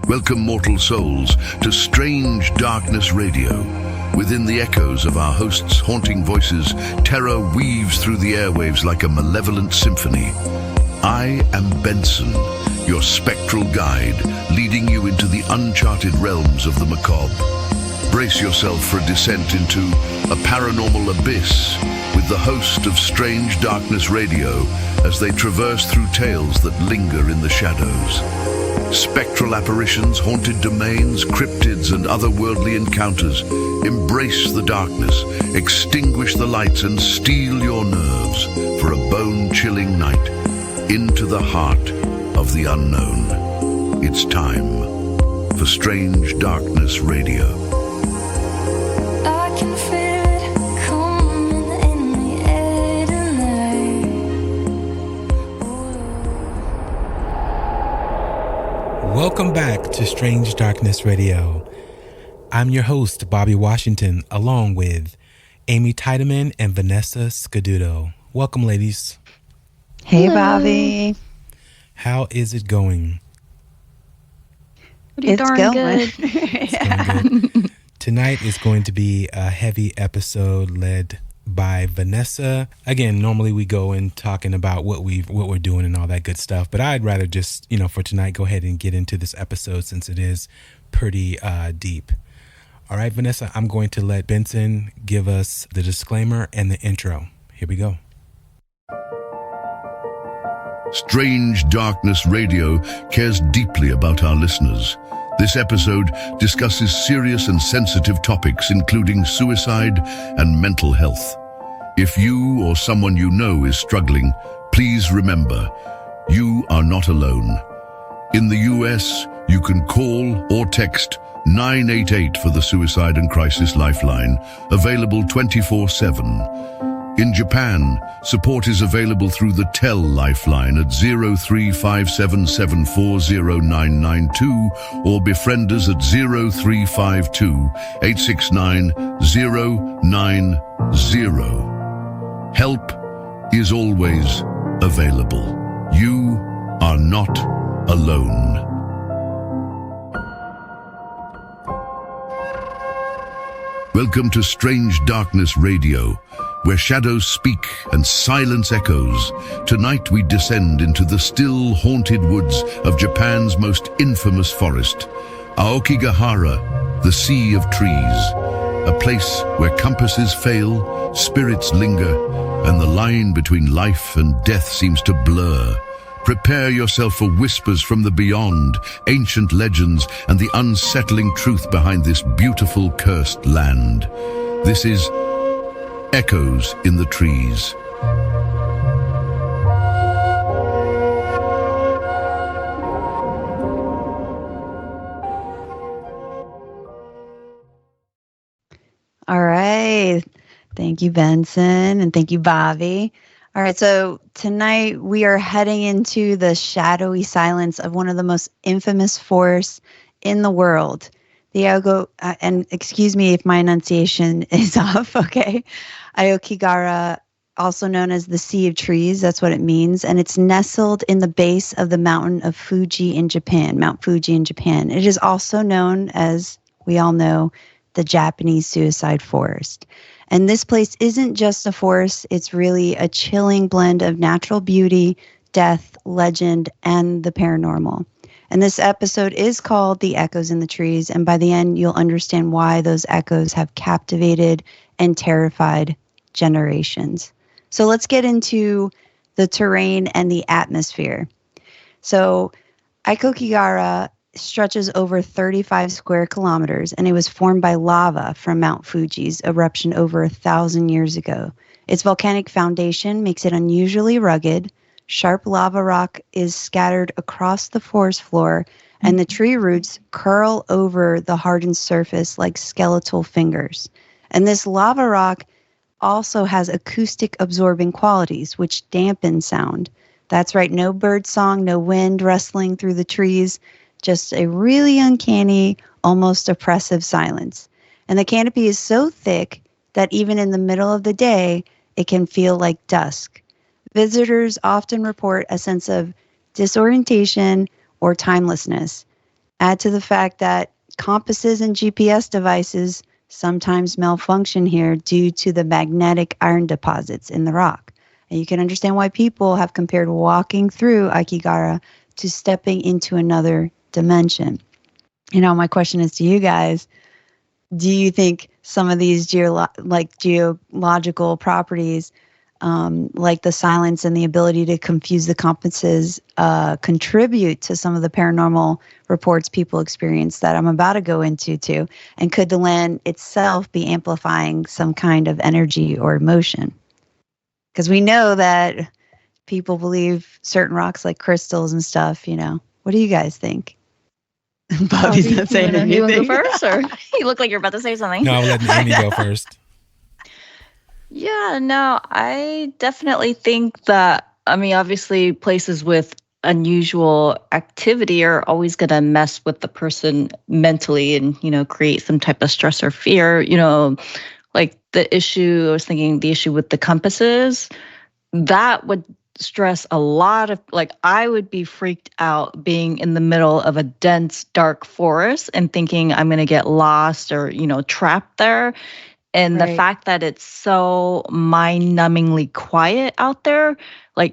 Welcome, mortal souls, to Strange Darkness Radio. Within the echoes of our host's haunting voices, terror weaves through the airwaves like a malevolent symphony. I am Benson, your spectral guide, leading you into the uncharted realms of the macabre. Brace yourself for a descent into a paranormal abyss with the host of Strange Darkness Radio as they traverse through tales that linger in the shadows. Spectral apparitions, haunted domains, cryptids, and otherworldly encounters. Embrace the darkness, extinguish the lights, and steel your nerves for a bone-chilling night into the heart of the unknown. It's time for Strange Darkness Radio. Welcome back to Strange Darkness Radio. I'm your host, Bobby Washington, along with Amy Tydeman and Vanessa Scaduto. Welcome, ladies. Hey, hello. Bobby. How is it going? It's darn going. Good. It's going good. Tonight is going to be a heavy episode led by Vanessa. Again, normally we go in talking about what we're doing and all that good stuff, but I'd rather just, for tonight, go ahead and get into this episode since it is pretty deep. All right, Vanessa, I'm going to let Benson give us the disclaimer and the intro. Here we go. Strange Darkness Radio cares deeply about our listeners. This episode discusses serious and sensitive topics, including suicide and mental health. If you or someone you know is struggling, please remember, you are not alone. In the US, you can call or text 988 for the Suicide and Crisis Lifeline, available 24/7. In Japan, support is available through the TEL Lifeline at 0357740992 or befriend us at 0352-869-090. Help is always available. You are not alone. Welcome to Strange Darkness Radio, where shadows speak and silence echoes. Tonight we descend into the still haunted woods of Japan's most infamous forest, Aokigahara, the Sea of Trees, a place where compasses fail, spirits linger, and the line between life and death seems to blur. Prepare yourself for whispers from the beyond, ancient legends, and the unsettling truth behind this beautiful cursed land. This is Echoes in the Trees. All right. Thank you, Benson, and thank you, Bobby. All right, so tonight we are heading into the shadowy silence of one of the most infamous forests in the world. The and excuse me if my enunciation is off, okay? Aokigahara, also known as the Sea of Trees, that's what it means, and it's nestled in the base of the mountain of Fuji in Japan, Mount Fuji in Japan. It is also known as, we all know, the Japanese suicide forest. And this place isn't just a forest, it's really a chilling blend of natural beauty, death, legend, and the paranormal. And this episode is called The Echoes in the Trees, and by the end, you'll understand why those echoes have captivated and terrified generations. So let's get into the terrain and the atmosphere. So Aokigahara stretches over 35 square kilometers, and it was formed by lava from Mount Fuji's eruption over 1,000 years ago. Its volcanic foundation makes it unusually rugged. Sharp lava rock is scattered across the forest floor, and the tree roots curl over the hardened surface like skeletal fingers. And this lava rock also has acoustic absorbing qualities, which dampen sound. That's right, no bird song, no wind rustling through the trees, just a really uncanny, almost oppressive silence. And the canopy is so thick that even in the middle of the day, it can feel like dusk. Visitors often report a sense of disorientation or timelessness. Add to the fact that compasses and GPS devices sometimes malfunction here due to the magnetic iron deposits in the rock. And you can understand why people have compared walking through Aokigahara to stepping into another dimension. My question is to you guys, do you think some of these geological properties, like the silence and the ability to confuse the compasses, contribute to some of the paranormal reports people experience that I'm about to go into too? And could the land itself be amplifying some kind of energy or emotion? Because we know that people believe certain rocks like crystals and stuff, What do you guys think? Bobby's not saying anything. You want to go first? Or you look like you're about to say something. No, I'm letting Amy go first. Yeah, no, I definitely think that, obviously places with unusual activity are always going to mess with the person mentally and, create some type of stress or fear. Like the issue with the compasses, that would stress a lot of, I would be freaked out being in the middle of a dense, dark forest and thinking I'm going to get lost or, trapped there. And the fact that it's so mind-numbingly quiet out there,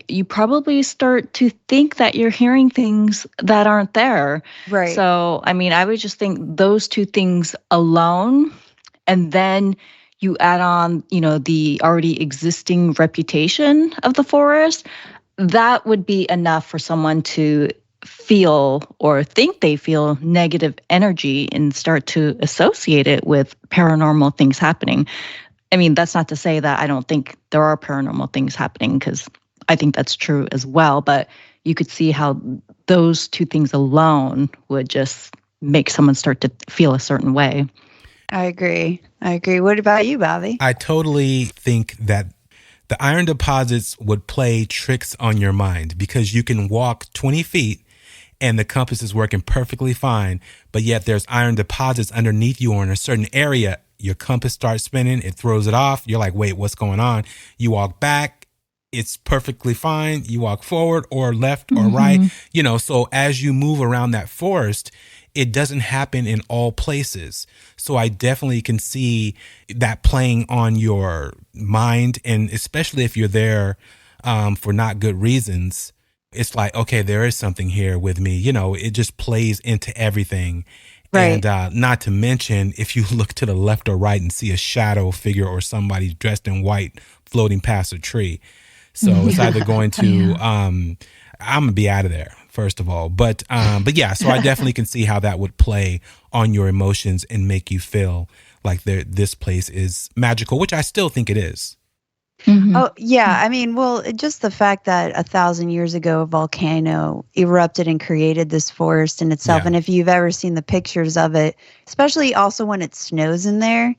you probably start to think that you're hearing things that aren't there. Right. So, I would just think those two things alone, and then you add on, the already existing reputation of the forest, that would be enough for someone to feel or think they feel negative energy and start to associate it with paranormal things happening. That's not to say that I don't think there are paranormal things happening, because I think that's true as well. But you could see how those two things alone would just make someone start to feel a certain way. I agree. What about you, Bobby? I totally think that the iron deposits would play tricks on your mind, because you can walk 20 feet and the compass is working perfectly fine, but yet there's iron deposits underneath you, or in a certain area, your compass starts spinning, it throws it off. You're like, wait, what's going on? You walk back, it's perfectly fine. You walk forward or left or right, so as you move around that forest, it doesn't happen in all places. So I definitely can see that playing on your mind, and especially if you're there for not good reasons. It's like, okay, there is something here with me. It just plays into everything. Right. And not to mention, if you look to the left or right and see a shadow figure or somebody dressed in white floating past a tree. So it's either going to, I'm going to be out of there, first of all. But yeah, so I definitely can see how that would play on your emotions and make you feel like this place is magical, which I still think it is. Mm-hmm. Oh, yeah. Just the fact that 1,000 years ago, a volcano erupted and created this forest in itself. Yeah. And if you've ever seen the pictures of it, especially also when it snows in there,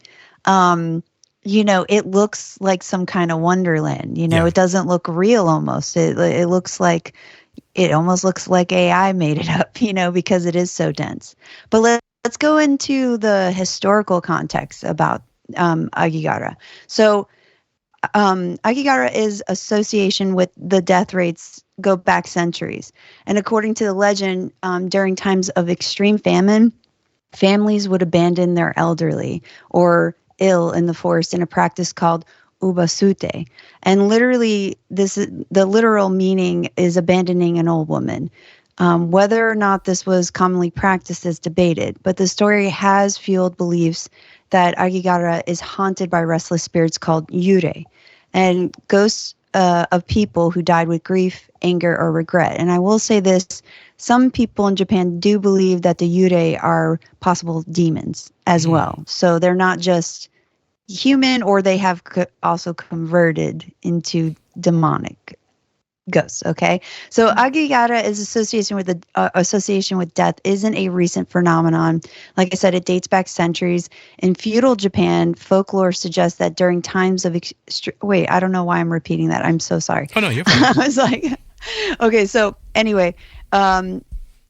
it looks like some kind of wonderland. It doesn't look real almost. It almost looks like AI made it up, because it is so dense. But let's go into the historical context about Aokigahara. So, Aokigahara is association with the death rates go back centuries. And according to the legend, during times of extreme famine, families would abandon their elderly or ill in the forest in a practice called ubasute. And literally, the literal meaning is abandoning an old woman. Whether or not this was commonly practiced is debated, but the story has fueled beliefs that Aokigahara is haunted by restless spirits called yūrei, and ghosts of people who died with grief, anger, or regret. And I will say this, some people in Japan do believe that the yūrei are possible demons as well. So they're not just human, or they have also converted into demonic ghosts. Okay, so Aokigahara is association with death isn't a recent phenomenon. Like I said, it dates back centuries. In feudal Japan, folklore suggests that during times of wait, I don't know why I'm repeating that. I'm so sorry. Oh no, you're fine. I was like, okay. So anyway,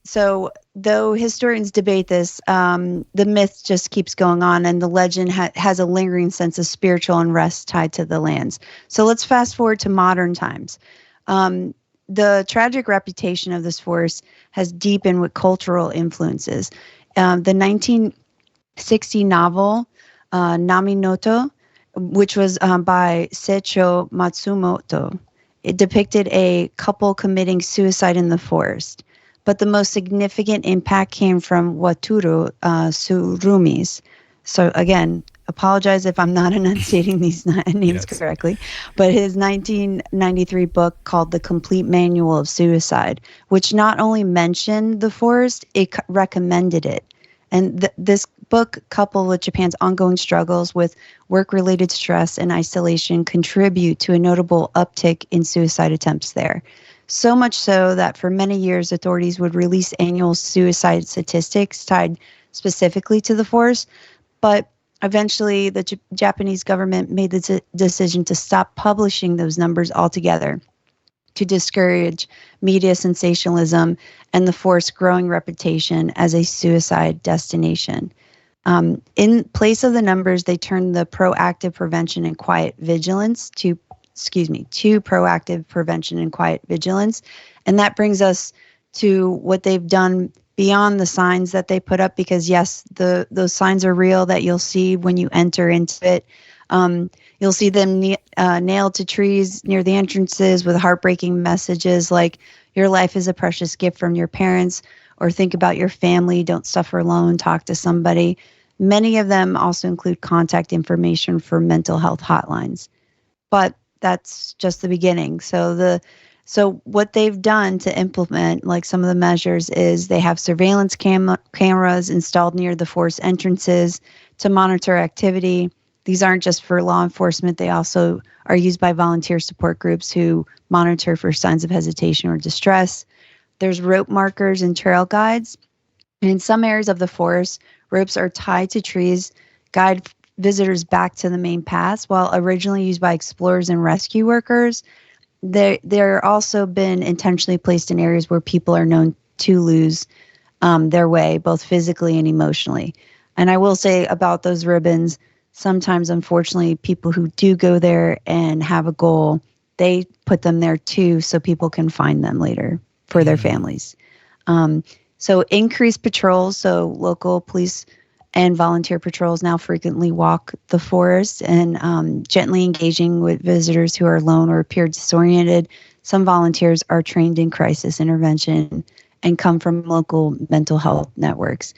so though historians debate this, the myth just keeps going on, and the legend has a lingering sense of spiritual unrest tied to the lands. So let's fast forward to modern times. The tragic reputation of this forest has deepened with cultural influences. The 1960 novel Naminoto, which was by Seicho Matsumoto, it depicted a couple committing suicide in the forest. But the most significant impact came from Wataru Tsurumi's. So again, apologize if I'm not enunciating these names correctly, but his 1993 book called The Complete Manual of Suicide, which not only mentioned the forest, it recommended it. And this book, coupled with Japan's ongoing struggles with work-related stress and isolation, contribute to a notable uptick in suicide attempts there. So much so that for many years, authorities would release annual suicide statistics tied specifically to the forest. But eventually, the Japanese government made the decision to stop publishing those numbers altogether to discourage media sensationalism and the forest's growing reputation as a suicide destination. In place of the numbers, they turned the proactive prevention and quiet vigilance to proactive prevention and quiet vigilance. And that brings us to what they've done beyond the signs that they put up, because yes, those signs are real that you'll see when you enter into it. You'll see them nailed to trees near the entrances with heartbreaking messages like, your life is a precious gift from your parents, or think about your family, don't suffer alone, talk to somebody. Many of them also include contact information for mental health hotlines. But that's just the beginning. So what they've done to implement like some of the measures is they have surveillance cameras installed near the forest entrances to monitor activity. These aren't just for law enforcement. They also are used by volunteer support groups who monitor for signs of hesitation or distress. There's rope markers and trail guides. And in some areas of the forest, ropes are tied to trees, guide visitors back to the main paths. While originally used by explorers and rescue workers, they're also been intentionally placed in areas where people are known to lose their way, both physically and emotionally. And I will say about those ribbons, sometimes, unfortunately, people who do go there and have a goal, they put them there too so people can find them later for their families. So increased patrols, so local police and volunteer patrols now frequently walk the forest and gently engaging with visitors who are alone or appear disoriented. Some volunteers are trained in crisis intervention and come from local mental health networks.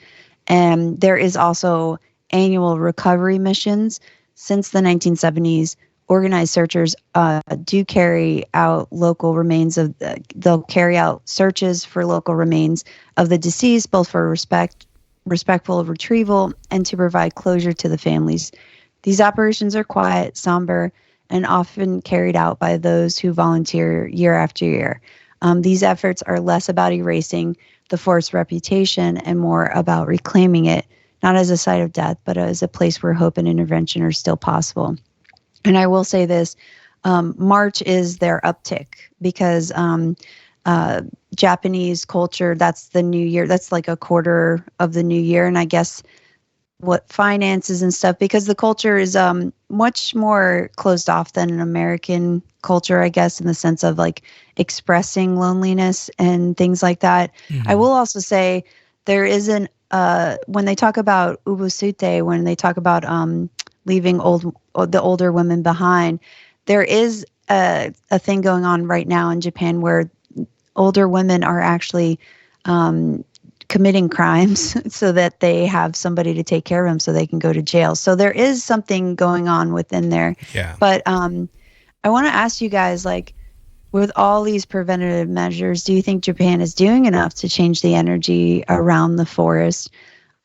And there is also annual recovery missions. Since the 1970s, organized searchers do carry out local remains of, they'll carry out searches for local remains of the deceased, both for respectful retrieval and to provide closure to the families. These operations are quiet, somber, and often carried out by those who volunteer year after year. These efforts are less about erasing the forest's reputation and more about reclaiming it, not as a site of death, but as a place where hope and intervention are still possible. And I will say this, March is their uptick because Japanese culture, that's the new year. That's like a quarter of the new year. And I guess what finances and stuff, because the culture is much more closed off than an American culture, I guess, in the sense of like expressing loneliness and things like that. Mm-hmm. I will also say there isn't, when they talk about ubusute, when they talk about leaving the older women behind, there is a thing going on right now in Japan where older women are actually committing crimes so that they have somebody to take care of them so they can go to jail. So there is something going on within there. Yeah. But I want to ask you guys, like, with all these preventative measures, do you think Japan is doing enough to change the energy around the forest?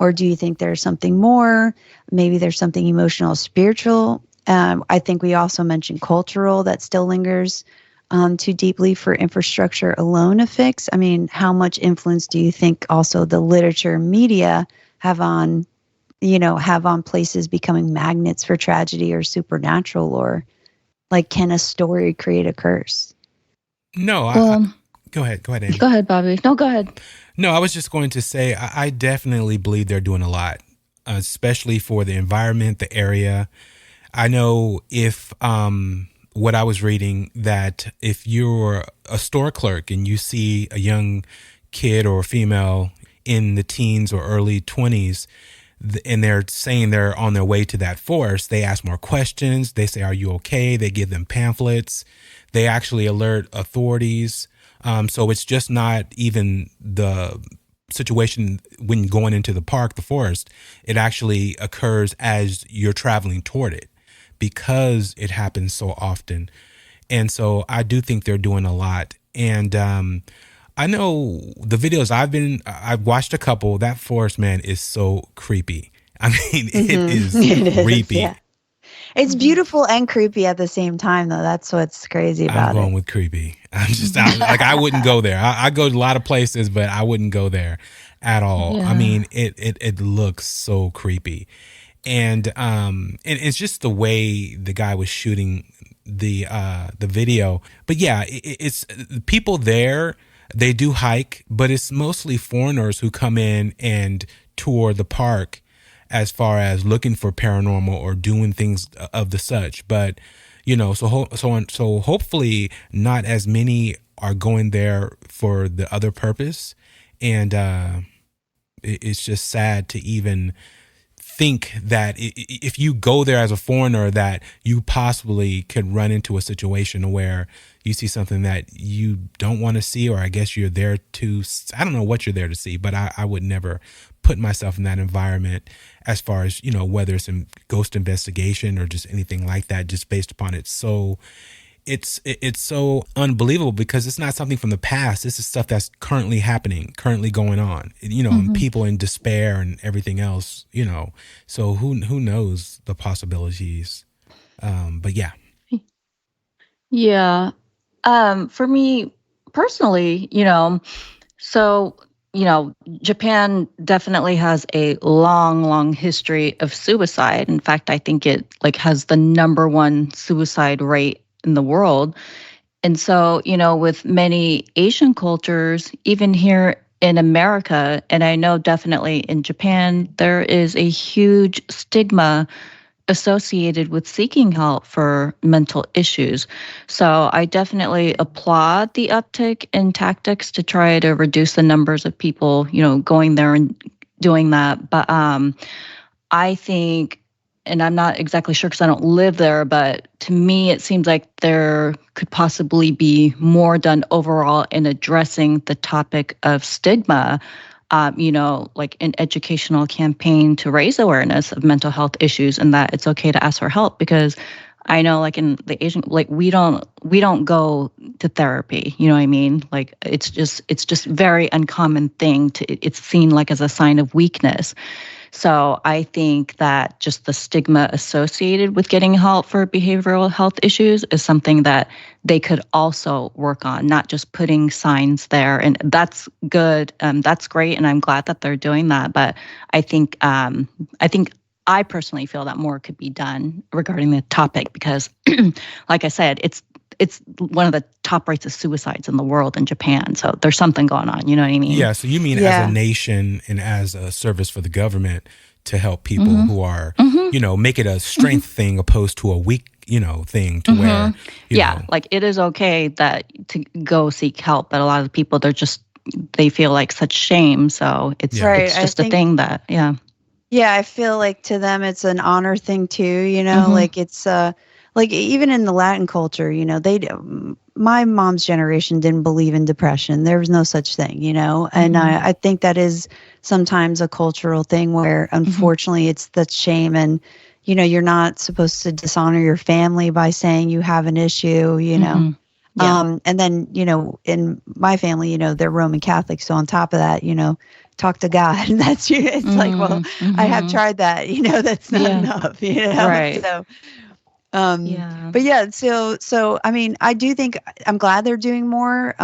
Or do you think there's something more? Maybe there's something emotional, spiritual. I think we also mentioned cultural that still lingers too deeply for infrastructure alone to fix. I mean, how much influence do you think also the literature and media have on places becoming magnets for tragedy or supernatural, or like, can a story create a curse? No, go ahead, Amy. Go ahead, Bobby. No, go ahead. No, I was just going to say, I definitely believe they're doing a lot, especially for the environment, the area. I know if what I was reading, that if you're a store clerk and you see a young kid or female in the teens or early 20s, and they're saying they're on their way to that forest, they ask more questions. They say, "Are you okay?" They give them pamphlets. They actually alert authorities. So it's just not even the situation when going into the park, the forest. It actually occurs as you're traveling toward it because it happens so often. And so I do think they're doing a lot. And I know the videos I've watched a couple. That forest, man, is so creepy. I mean, it is creepy. Yeah. It's beautiful and creepy at the same time, though. That's what's crazy about I'm going with creepy. I wouldn't go there. I go to a lot of places, but I wouldn't go there at all. Yeah. I mean, it looks so creepy. And it's just the way the guy was shooting the video. But yeah, it's people there. They do hike, but it's mostly foreigners who come in and tour the park as far as looking for paranormal or doing things of the such. But, you know, so hopefully not as many are going there for the other purpose. And it's just sad to even think that if you go there as a foreigner, that you possibly could run into a situation where you see something that you don't want to see, or I guess you're there to, I don't know what you're there to see, but I would never put myself in that environment as far as, you know, whether it's a ghost investigation or just anything like that, just based upon it. So it's so unbelievable because it's not something from the past. This is stuff that's currently happening, currently going on, you know, and people in despair and everything else, you know, so who knows the possibilities. But yeah. Yeah. For me personally, you know, so, you know, Japan definitely has a long history of suicide. In fact, I think it like has the number one suicide rate in the world. And so, you know, with many Asian cultures, even here in America, and I know definitely in Japan, there is a huge stigma associated with seeking help for mental issues. So I definitely applaud the uptick in tactics to try to reduce the numbers of people, you know, going there and doing that. But I think, and I'm not exactly sure because I don't live there, but to me, it seems like there could possibly be more done overall in addressing the topic of stigma. You know, like an educational campaign to raise awareness of mental health issues and that it's okay to ask for help, because I know like in the Asian, like we don't go to therapy, you know what I mean? Like it's just very uncommon thing it's seen like as a sign of weakness. So I think that just the stigma associated with getting help for behavioral health issues is something that they could also work on, not just putting signs there. And that's good. That's great. And I'm glad that they're doing that. But I think I personally feel that more could be done regarding the topic because, like I said, it's one of the top rates of suicides in the world in Japan. So there's something going on. You know what I mean? Yeah. So you mean as a nation and as a service for the government to help people who are, you know, make it a strength thing opposed to a weak, you know, thing to where, you know. Like it is okay that to go seek help, but a lot of the people, they feel like such shame. So it's just a thing that, Yeah, I feel like to them it's an honor thing too, you know, like it's like even in the Latin culture, you know, my mom's generation didn't believe in depression. There was no such thing, you know, and I think that is sometimes a cultural thing where unfortunately it's the shame and, you know, you're not supposed to dishonor your family by saying you have an issue, you know. And then, you know, in my family, you know, they're Roman Catholic. So on top of that, you know, talk to God. That's you. It's like, well, I have tried that, you know, that's not enough, you know. Right. So, but yeah, so I mean, I do think I'm glad they're doing more,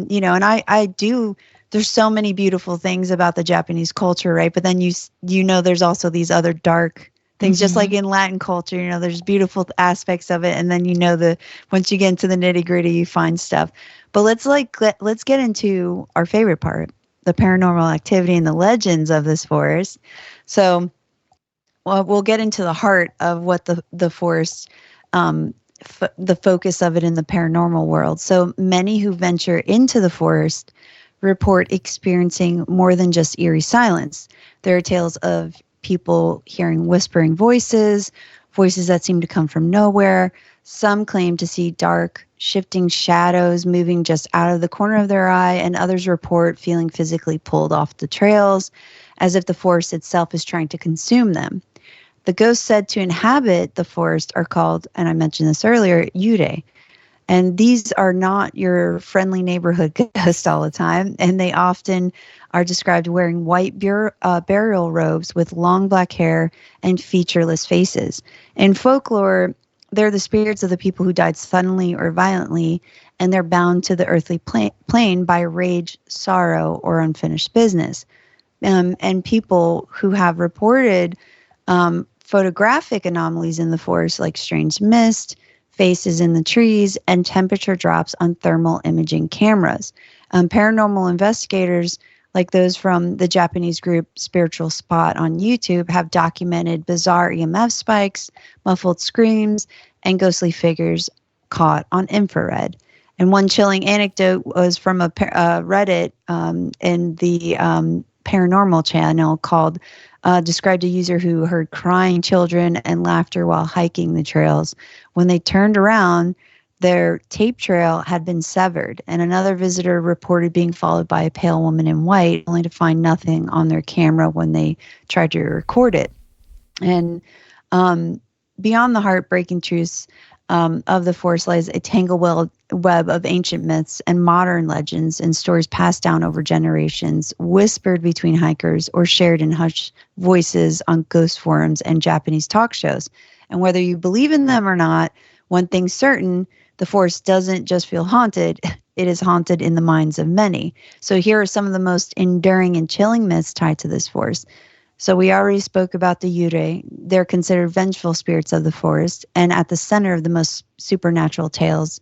you know, and I do, there's so many beautiful things about the Japanese culture, right? But then you know, there's also these other dark things, just like in Latin culture, you know, there's beautiful aspects of it. And then, you know, once you get into the nitty gritty, you find stuff. But let's get into our favorite part, the paranormal activity and the legends of this forest. So we'll get into the heart of what the forest, the focus of it in the paranormal world. So many who venture into the forest report experiencing more than just eerie silence. There are tales of people hearing whispering voices, voices that seem to come from nowhere. Some claim to see dark, shifting shadows moving just out of the corner of their eye, and others report feeling physically pulled off the trails, as if the forest itself is trying to consume them. The ghosts said to inhabit the forest are called, and I mentioned this earlier, yūrei. And these are not your friendly neighborhood ghost all the time, and they often are described wearing white burial robes with long black hair and featureless faces. In folklore, they're the spirits of the people who died suddenly or violently, and they're bound to the earthly plane by rage, sorrow, or unfinished business. And people who have reported photographic anomalies in the forest, like strange mist, faces in the trees, and temperature drops on thermal imaging cameras. Paranormal investigators, like those from the Japanese group Spiritual Spot on YouTube, have documented bizarre EMF spikes, muffled screams, and ghostly figures caught on infrared. And one chilling anecdote was from a Reddit in the paranormal channel called described a user who heard crying children and laughter while hiking the trails. When they turned around, their tape trail had been severed, and another visitor reported being followed by a pale woman in white, only to find nothing on their camera when they tried to record it. And beyond the heartbreaking truths of the forest lies a tangled web of ancient myths and modern legends and stories passed down over generations, whispered between hikers or shared in hushed voices on ghost forums and Japanese talk shows. And whether you believe in them or not, one thing's certain, the forest doesn't just feel haunted, it is haunted in the minds of many. So here are some of the most enduring and chilling myths tied to this forest. So we already spoke about the yūrei. They're considered vengeful spirits of the forest and at the center of the most supernatural tales.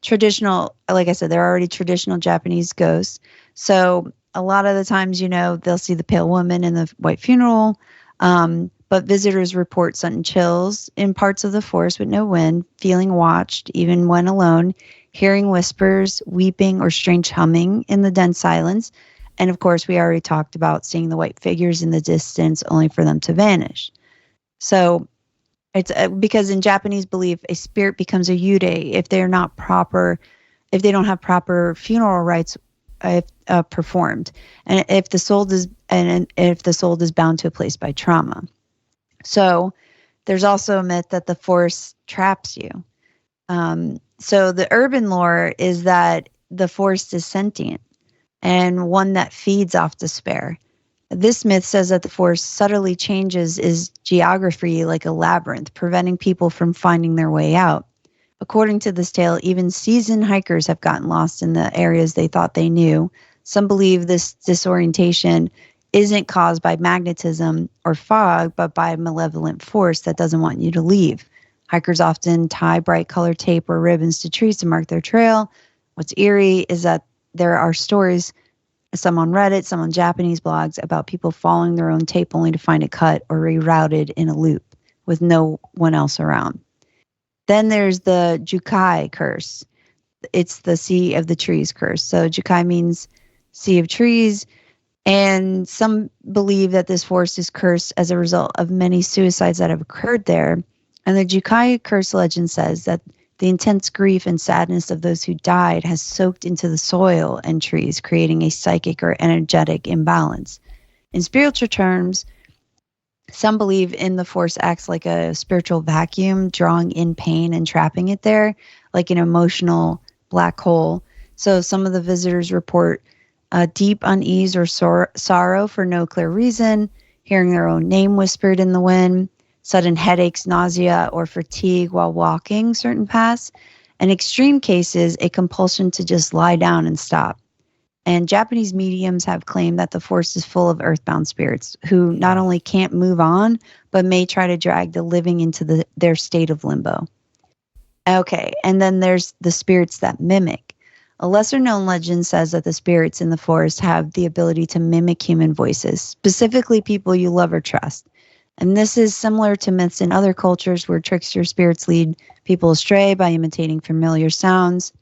Traditional, like I said, they're already traditional Japanese ghosts. So a lot of the times, they'll see the pale woman in the white funeral, but visitors report sudden chills in parts of the forest with no wind, feeling watched even when alone, hearing whispers, weeping, or strange humming in the dense silence. And of course, we already talked about seeing the white figures in the distance only for them to vanish. So it's because in Japanese belief, a spirit becomes a yūrei if they don't have proper funeral rites performed, and if the soul is bound to a place by trauma. So there's also a myth that the forest traps you. So the urban lore is that the forest is sentient and one that feeds off despair. This myth says that the forest subtly changes its geography like a labyrinth, preventing people from finding their way out. According to this tale, even seasoned hikers have gotten lost in the areas they thought they knew. Some believe this disorientation isn't caused by magnetism or fog, but by a malevolent force that doesn't want you to leave. Hikers often tie bright colored tape or ribbons to trees to mark their trail. What's eerie is that there are stories, some on Reddit, some on Japanese blogs, about people following their own tape only to find it cut or rerouted in a loop with no one else around. Then there's the Jukai curse. It's the Sea of the Trees curse. So Jukai means Sea of Trees. And some believe that this forest is cursed as a result of many suicides that have occurred there. And the Jukai curse legend says that the intense grief and sadness of those who died has soaked into the soil and trees, creating a psychic or energetic imbalance. In spiritual terms, some believe in the force acts like a spiritual vacuum, drawing in pain and trapping it there, like an emotional black hole. So some of the visitors report deep unease or sorrow for no clear reason, hearing their own name whispered in the wind, sudden headaches, nausea, or fatigue while walking certain paths. In extreme cases, a compulsion to just lie down and stop. And Japanese mediums have claimed that the forest is full of earthbound spirits who not only can't move on, but may try to drag the living into their state of limbo. Okay, and then there's the spirits that mimic. A lesser-known legend says that the spirits in the forest have the ability to mimic human voices, specifically people you love or trust. And this is similar to myths in other cultures where trickster spirits lead people astray by imitating familiar sounds.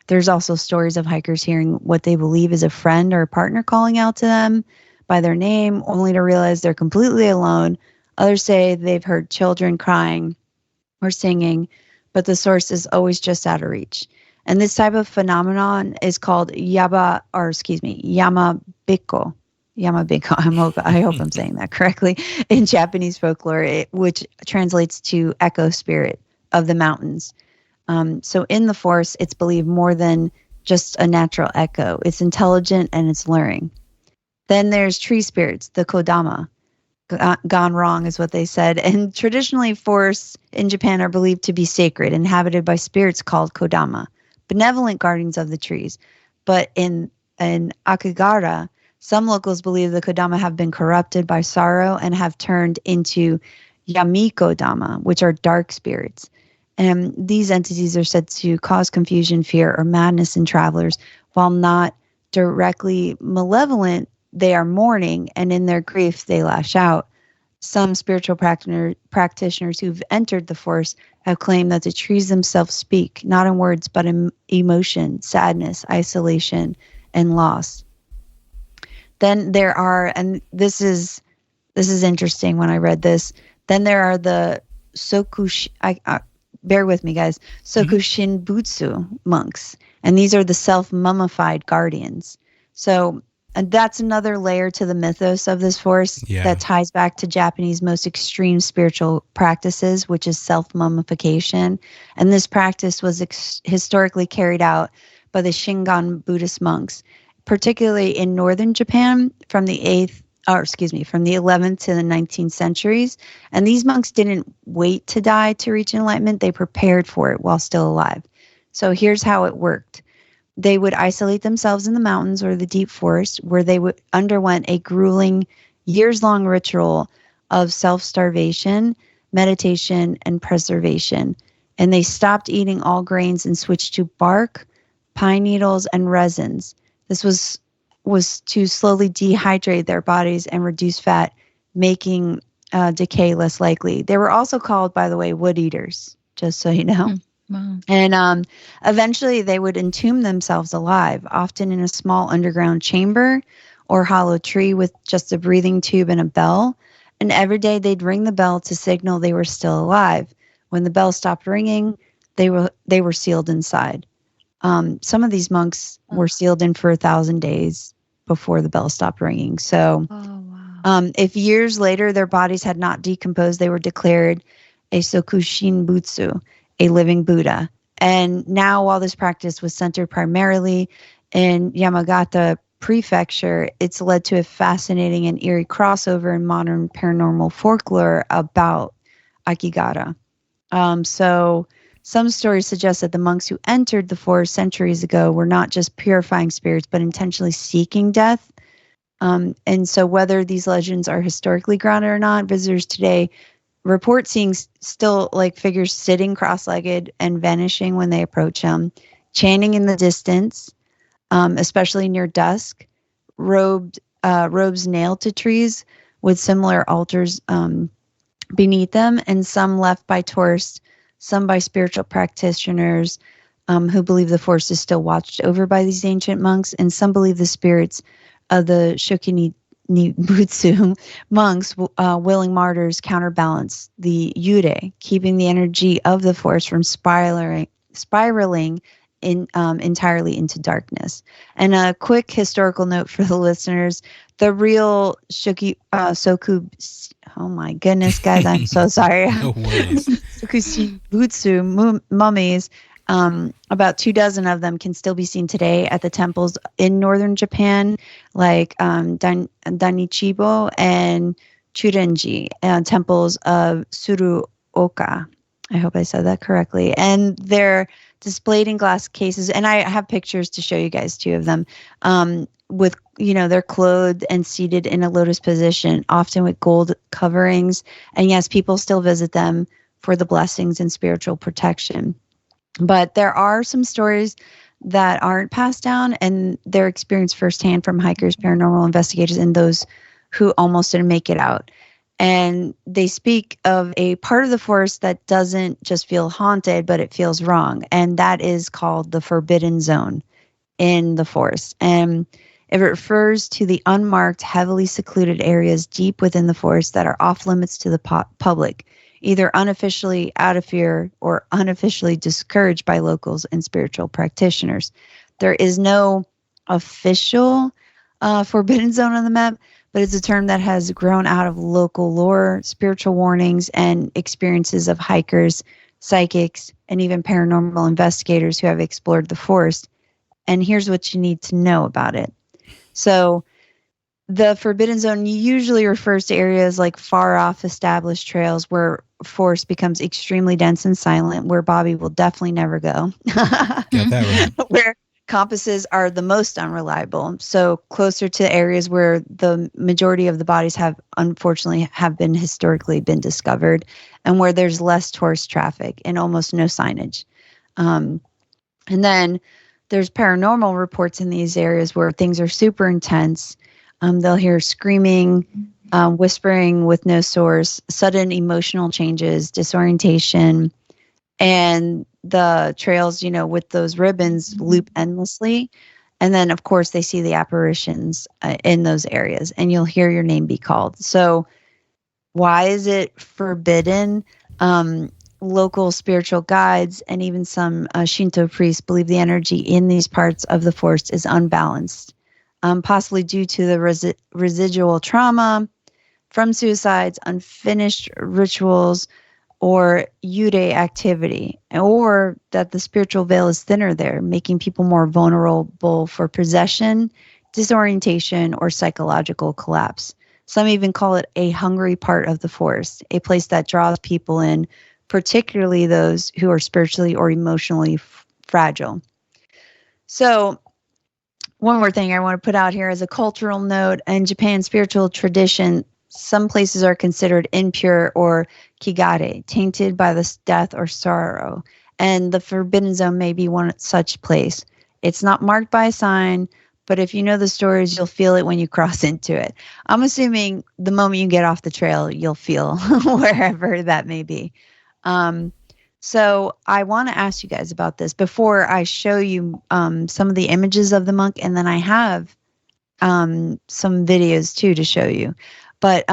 There's also stories of hikers hearing what they believe is a friend or a partner calling out to them by their name, only to realize they're completely alone. Others say they've heard children crying or singing, but the source is always just out of reach. And this type of phenomenon is called yamabiko. Yamabiko. I hope I'm saying that correctly. In Japanese folklore, which translates to echo spirit of the mountains. So in the forest, it's believed more than just a natural echo. It's intelligent and it's luring. Then there's tree spirits, the kodama. Gone wrong is what they said. And traditionally, forests in Japan are believed to be sacred, inhabited by spirits called kodama, benevolent guardians of the trees. But in Aokigahara, some locals believe the kodama have been corrupted by sorrow and have turned into yamikodama, which are dark spirits. And these entities are said to cause confusion, fear, or madness in travelers. While not directly malevolent, they are mourning, and in their grief, they lash out. Some spiritual practitioners who've entered the forest have claimed that the trees themselves speak, not in words, but in emotion, sadness, isolation, and loss. Then there are, and this is interesting when I read this, then there are the bear with me, guys, Sokushinbutsu monks, and these are the self-mummified guardians. So and that's another layer to the mythos of this forest that ties back to Japanese most extreme spiritual practices, which is self-mummification. And this practice was historically carried out by the Shingon Buddhist monks, particularly in northern Japan from the 11th to the 19th centuries. And these monks didn't wait to die to reach enlightenment. They prepared for it while still alive. So here's how it worked. They would isolate themselves in the mountains or the deep forest, where they underwent a grueling, years-long ritual of self-starvation, meditation, and preservation. And they stopped eating all grains and switched to bark, pine needles, and resins. This was to slowly dehydrate their bodies and reduce fat, making decay less likely. They were also called, by the way, wood eaters, just so you know. Wow. And eventually they would entomb themselves alive, often in a small underground chamber or hollow tree with just a breathing tube and a bell. And every day they'd ring the bell to signal they were still alive. When the bell stopped ringing, they were sealed inside. Some of these monks were sealed in for 1,000 days before the bell stopped ringing. So if years later their bodies had not decomposed, they were declared a Sokushinbutsu, a living Buddha. And now, while this practice was centered primarily in Yamagata Prefecture, it's led to a fascinating and eerie crossover in modern paranormal folklore about Aokigahara. So some stories suggest that the monks who entered the forest centuries ago were not just purifying spirits, but intentionally seeking death. And so whether these legends are historically grounded or not, visitors today report seeing still like figures sitting cross-legged and vanishing when they approach them, chanting in the distance, especially near dusk, robes nailed to trees with similar altars beneath them, and some left by tourists, some by spiritual practitioners who believe the forest is still watched over by these ancient monks, and some believe the spirits of the Shokinibutsu monks, willing martyrs, counterbalance the yūrei, keeping the energy of the forest from spiraling entirely into darkness. And a quick historical note for the listeners: the real oh my goodness, guys, I'm so sorry. No worries. Sokushinbutsu mummies. About 24 of them can still be seen today at the temples in northern Japan, like Danichibo and Churenji, temples of Tsuruoka. I hope I said that correctly. And they're displayed in glass cases, and I have pictures to show you guys, 2 of them, with, they're clothed and seated in a lotus position, often with gold coverings. And yes, people still visit them for the blessings and spiritual protection. But there are some stories that aren't passed down, and they're experienced firsthand from hikers, paranormal investigators, and those who almost didn't make it out. And they speak of a part of the forest that doesn't just feel haunted, but it feels wrong. And that is called the forbidden zone in the forest. And it refers to the unmarked, heavily secluded areas deep within the forest that are off limits to the public, either unofficially out of fear or unofficially discouraged by locals and spiritual practitioners. There is no official forbidden zone on the map, but it's a term that has grown out of local lore, spiritual warnings, and experiences of hikers, psychics, and even paranormal investigators who have explored the forest. And here's what you need to know about it. So the forbidden zone usually refers to areas like far off established trails where forest becomes extremely dense and silent, where Bobby will definitely never go. Got that right. Where compasses are the most unreliable. So closer to areas where the majority of the bodies have unfortunately have been historically been discovered, and where there's less tourist traffic and almost no signage. And then there's paranormal reports in these areas where things are super intense. They'll hear screaming, whispering with no source, sudden emotional changes, disorientation, and the trails, with those ribbons loop endlessly. And then, of course, they see the apparitions in those areas, and you'll hear your name be called. So why is it forbidden? Local spiritual guides and even some Shinto priests believe the energy in these parts of the forest is unbalanced, possibly due to the residual trauma from suicides, unfinished rituals, or yūrei activity, or that the spiritual veil is thinner there, making people more vulnerable for possession, disorientation, or psychological collapse. Some even call it a hungry part of the forest, a place that draws people in, particularly those who are spiritually or emotionally fragile. So one more thing I want to put out here as a cultural note: in Japan's spiritual tradition, some places are considered impure or kigare, tainted by the death or sorrow. And the forbidden zone may be one such place. It's not marked by a sign, but if you know the stories, you'll feel it when you cross into it. I'm assuming the moment you get off the trail, you'll feel wherever that may be. So I want to ask you guys about this before I show you some of the images of the monk, and then I have some videos too to show you. But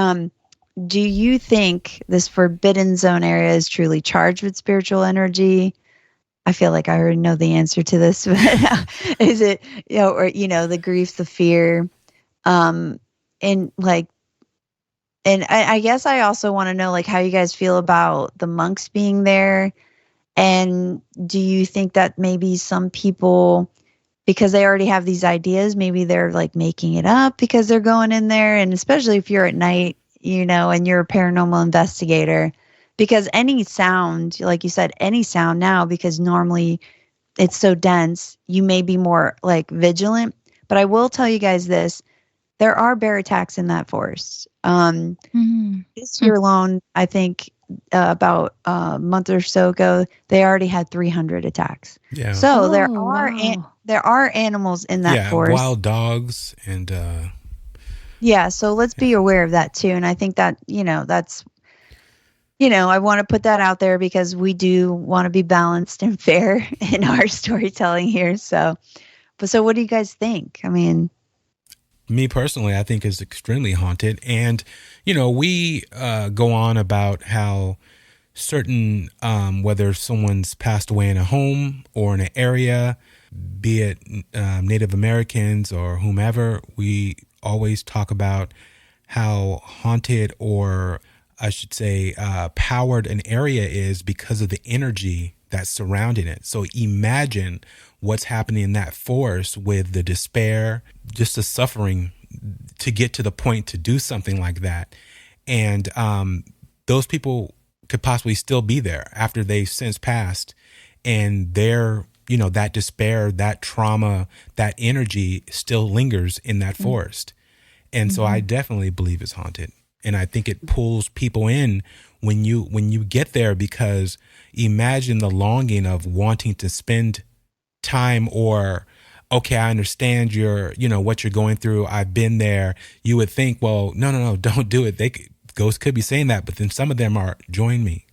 do you think this forbidden zone area is truly charged with spiritual energy? I feel like I already know the answer to this, but is it, the grief, the fear, and I guess I also want to know, how you guys feel about the monks being there. And do you think that maybe some people, because they already have these ideas, maybe they're making it up because they're going in there? And especially if you're at night, and you're a paranormal investigator, because any sound, like you said, any sound now, because normally it's so dense, you may be more vigilant. But I will tell you guys this: there are bear attacks in that forest. This year alone, I think about a month or so ago, they already had 300 attacks. Yeah. So there are animals in that forest. Wild dogs and yeah. So let's be aware of that too. And I think that that's I want to put that out there because we do want to be balanced and fair in our storytelling here. So what do you guys think? I mean, me personally, I think is extremely haunted. And, we go on about how certain, whether someone's passed away in a home or in an area, be it Native Americans or whomever, we always talk about how haunted, or I should say powered, an area is because of the energy that's surrounding it. So imagine what's happening in that forest with the despair, just the suffering to get to the point to do something like that. And those people could possibly still be there after they've since passed, and their, that despair, that trauma, that energy still lingers in that forest. And so I definitely believe it's haunted. And I think it pulls people in when you get there, because imagine the longing of wanting to spend time, or, okay, I understand what you're going through. I've been there. You would think, well, no, don't do it. ghosts could be saying that, but then some of them are, join me,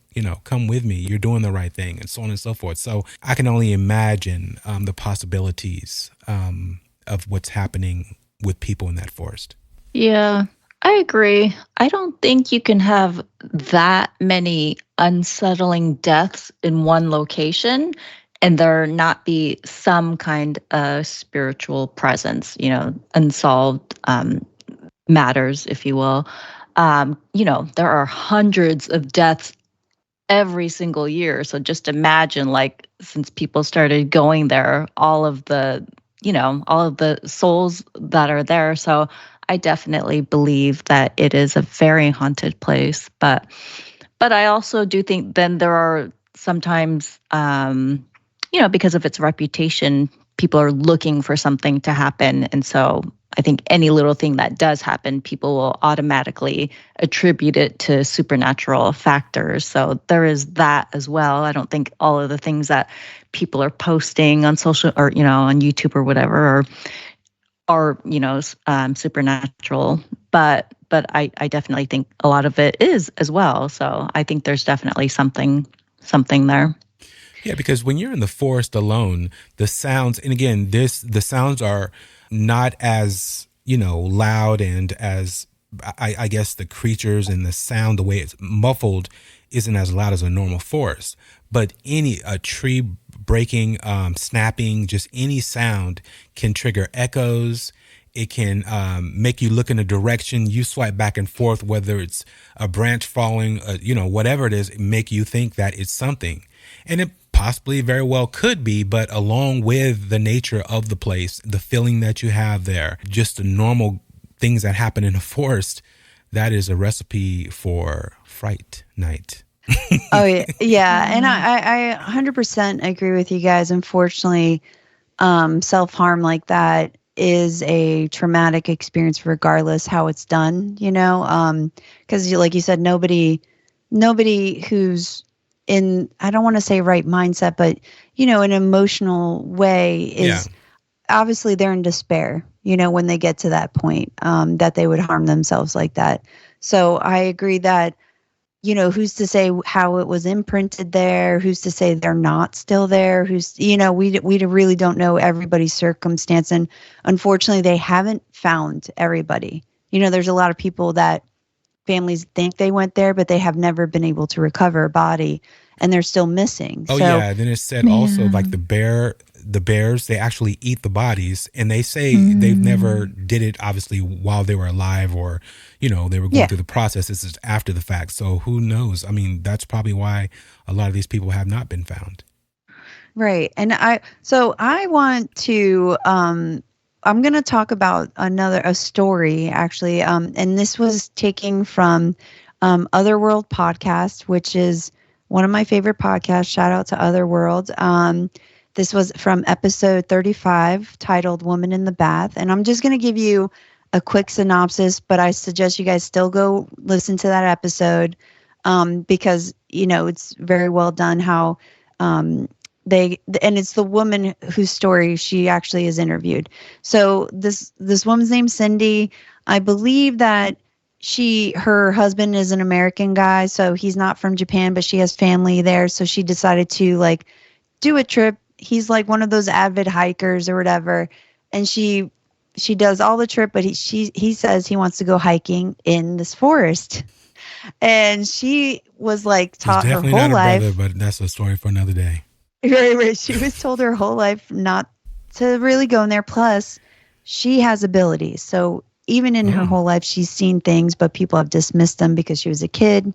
come with me, you're doing the right thing, and so on and so forth. So I can only imagine the possibilities of what's happening with people in that forest. Yeah, I agree. I don't think you can have that many unsettling deaths in one location and there not be some kind of spiritual presence, unsolved matters, if you will. There are hundreds of deaths every single year. So just imagine, like, since people started going there, all of the souls that are there. So I definitely believe that it is a very haunted place. But I also do think then there are sometimes, because of its reputation, people are looking for something to happen. And so I think any little thing that does happen, people will automatically attribute it to supernatural factors. So there is that as well. I don't think all of the things that people are posting on social or, on YouTube or whatever are supernatural. But I definitely think a lot of it is as well. So I think there's definitely something there. Yeah, because when you're in the forest alone, the sounds, and again, the sounds are not as, loud, and as, I guess the creatures and the sound, the way it's muffled, isn't as loud as a normal forest. But a tree breaking, snapping, just any sound can trigger echoes. It can make you look in a direction. You swipe back and forth, whether it's a branch falling, whatever it is, make you think that it's something. And it possibly very well could be, but along with the nature of the place, the feeling that you have there, just the normal things that happen in a forest, that is a recipe for fright night. Oh, yeah. Yeah. And I 100% agree with you guys. Unfortunately, self-harm like that is a traumatic experience regardless how it's done, because like you said, nobody who's in, I don't want to say right mindset, but, an emotional way is obviously they're in despair, when they get to that point, that they would harm themselves like that. So I agree that, who's to say how it was imprinted there? Who's to say they're not still there? We really don't know everybody's circumstance. And unfortunately, they haven't found everybody. There's a lot of people that families think they went there, but they have never been able to recover a body, and they're still missing. Oh, yeah. Then it said also, like the bears, they actually eat the bodies, and they say they've never did it, obviously, while they were alive, or, they were going through the process. This is after the fact. So who knows? I mean, that's probably why a lot of these people have not been found. Right. And I want to, I'm going to talk about a story, actually. And this was taken from Otherworld podcast, which is one of my favorite podcasts. Shout out to Otherworld. This was from episode 35, titled Woman in the Bath. And I'm just going to give you a quick synopsis, but I suggest you guys still go listen to that episode, because, it's very well done how and it's the woman whose story she actually is interviewed. So this woman's named Cindy. I believe that her husband is an American guy, so he's not from Japan, but she has family there. So she decided to do a trip. He's like one of those avid hikers or whatever. And she does all the trip, but he says he wants to go hiking in this forest. And she was taught her whole life. Brother, but that's a story for another day. Right. She was told her whole life not to really go in there. Plus, she has abilities. So even in her whole life, she's seen things, but people have dismissed them because she was a kid.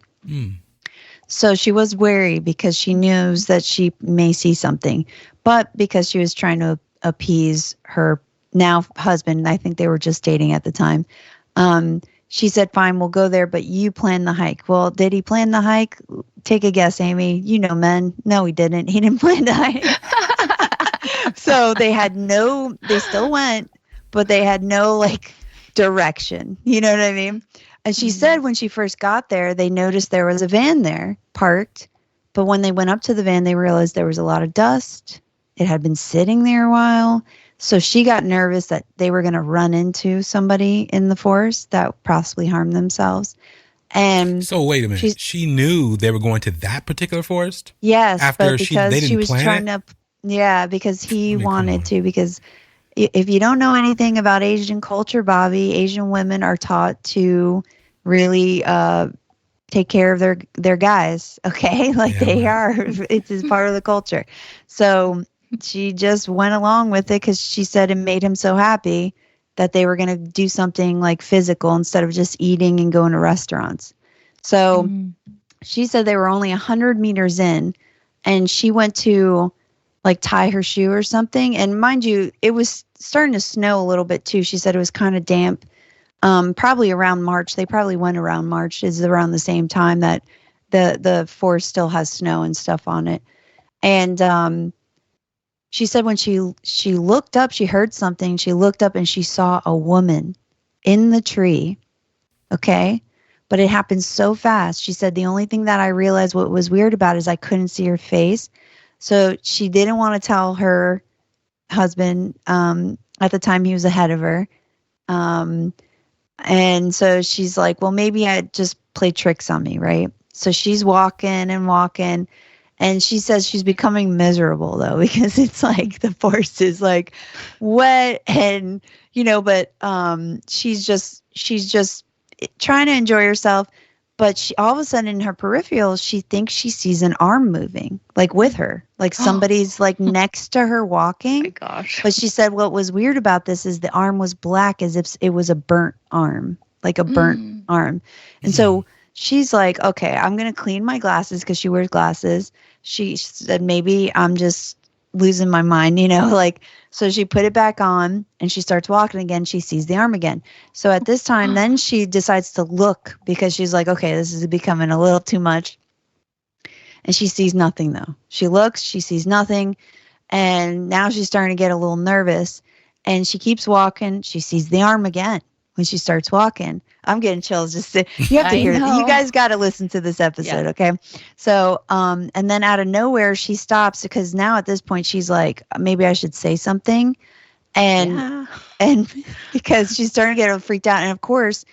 So she was wary because she knows that she may see something. But because she was trying to appease her now husband, I think they were just dating at the time, she said, fine, we'll go there, but you plan the hike. Well, did he plan the hike? Take a guess, Amy. Men. No, he didn't. He didn't plan the hike. So they still went, but they had no direction. You know what I mean? And she said when she first got there, they noticed there was a van there parked. But when they went up to the van, they realized there was a lot of dust. It had been sitting there a while. So she got nervous that they were going to run into somebody in the forest that possibly harm themselves. And So wait a minute. She knew they were going to that particular forest? yes, After but because she was trying to, yeah, because he wanted to, because if you don't know anything about Asian culture, Bobby, Asian women are taught to really take care of their guys. Okay, like they are. It's just part of the culture. So she just went along with it because she said it made him so happy that they were going to do something like physical instead of just eating and going to restaurants. So she said they were only 100 meters in, and she went to like tie her shoe or something. And mind you, it was starting to snow a little bit too. She said it was kind of damp. Probably around March. They probably went around March, is around the same time that the forest still has snow and stuff on it. And she said when she looked up, she heard something. She looked up and she saw a woman in the tree. Okay. But it happened so fast. She said the only thing that I realized what was weird about it is I couldn't see her face. So she didn't want to tell her husband. At the time, he was ahead of her. And so she's like, well, maybe I just play tricks on me, right? So she's walking and walking. And she says she's becoming miserable, though, because it's like the forest is like wet and, but she's just trying to enjoy herself. But she all of a sudden in her peripheral, she thinks she sees an arm moving, like with her, like somebody's like next to her walking. Oh my gosh. But she said what was weird about this is the arm was black as if it was a burnt arm, like a burnt arm. And so she's like, okay, I'm going to clean my glasses because she wears glasses. She said, maybe I'm just losing my mind, so she put it back on and she starts walking again. She sees the arm again. So at this time, then she decides to look because she's like, okay, this is becoming a little too much. And she sees nothing though. She looks, she sees nothing. And now she's starting to get a little nervous and she keeps walking. She sees the arm again when she starts walking. I'm getting chills just you have to hear it. You guys got to listen to this episode. Yeah. Okay. So, and then out of nowhere, she stops because now at this point, she's like, maybe I should say something. And because she's starting to get all freaked out. And of course,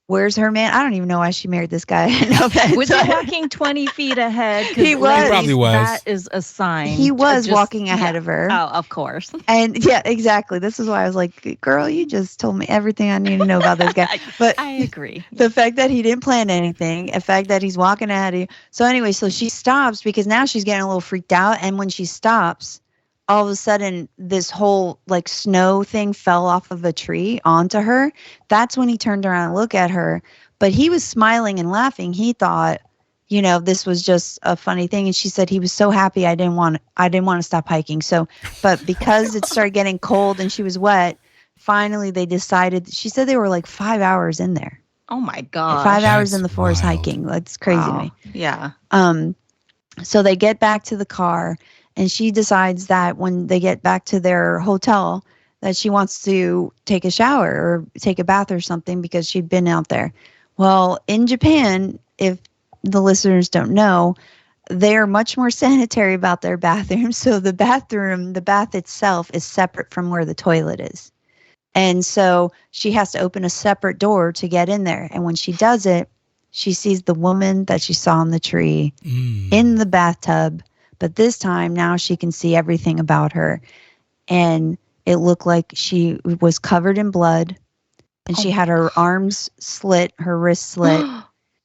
where's her man? I don't even know why she married this guy. Was he walking 20 feet ahead? He was. He probably was. That is a sign. He was walking ahead of her. Oh, of course. And yeah, exactly. This is why I was like, girl, you just told me everything I need to know about this guy. But I agree. The fact that he didn't plan anything, the fact that he's walking ahead of you. So anyway, so she stops because now she's getting a little freaked out. And when she stops, all of a sudden this whole like snow thing fell off of a tree onto her. That's when he turned around and looked at her, but he was smiling and laughing. He thought, this was just a funny thing. And she said he was so happy. I didn't want to stop hiking. So, but because it started getting cold and she was wet, finally they decided. She said they were like 5 hours in there. Oh my God. 5 hours in the forest hiking. That's crazy to me. Yeah. So they get back to the car. And she decides that when they get back to their hotel that she wants to take a shower or take a bath or something because she'd been out there. Well, in Japan, if the listeners don't know, they're much more sanitary about their bathrooms. So the bath itself is separate from where the toilet is. And so she has to open a separate door to get in there. And when she does it, she sees the woman that she saw in the tree in the bathtub. But this time now she can see everything about her. And it looked like she was covered in blood. And she had her arms slit, her wrists slit.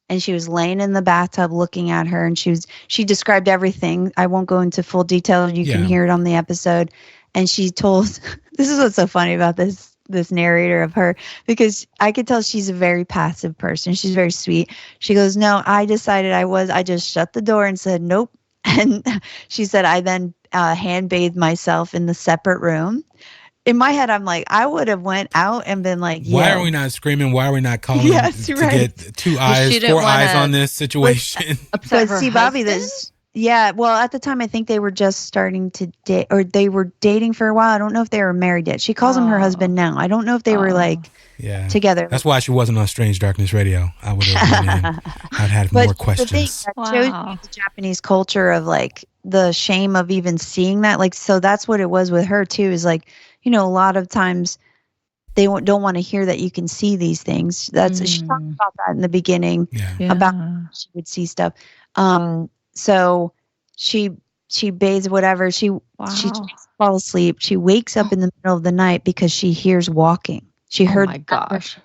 And she was laying in the bathtub looking at her. And she described everything. I won't go into full detail. You can hear it on the episode. And she told, this is what's so funny about this narrator of her, because I could tell she's a very passive person. She's very sweet. She goes, no, I decided I just shut the door and said, nope. And she said, I then hand bathed myself in the separate room. In my head, I'm like, I would have went out and been like, why are we not screaming? Why are we not calling to get 2 eyes, 4 eyes on this situation? But see, Bobby, well, at the time, I think they were just starting to date, or they were dating for a while. I don't know if they were married yet. She calls him her husband now. I don't know if they were together. That's why she wasn't on Strange Darkness Radio. I would have I'd had more questions. The thing that shows you the Japanese culture of like the shame of even seeing that. Like, so that's what it was with her too, is like, a lot of times they don't want to hear that you can see these things. She talked about that in the beginning about she would see stuff. So she bathes, whatever. She tries to fall asleep. She wakes up in the middle of the night because she hears walking. She heard my gosh.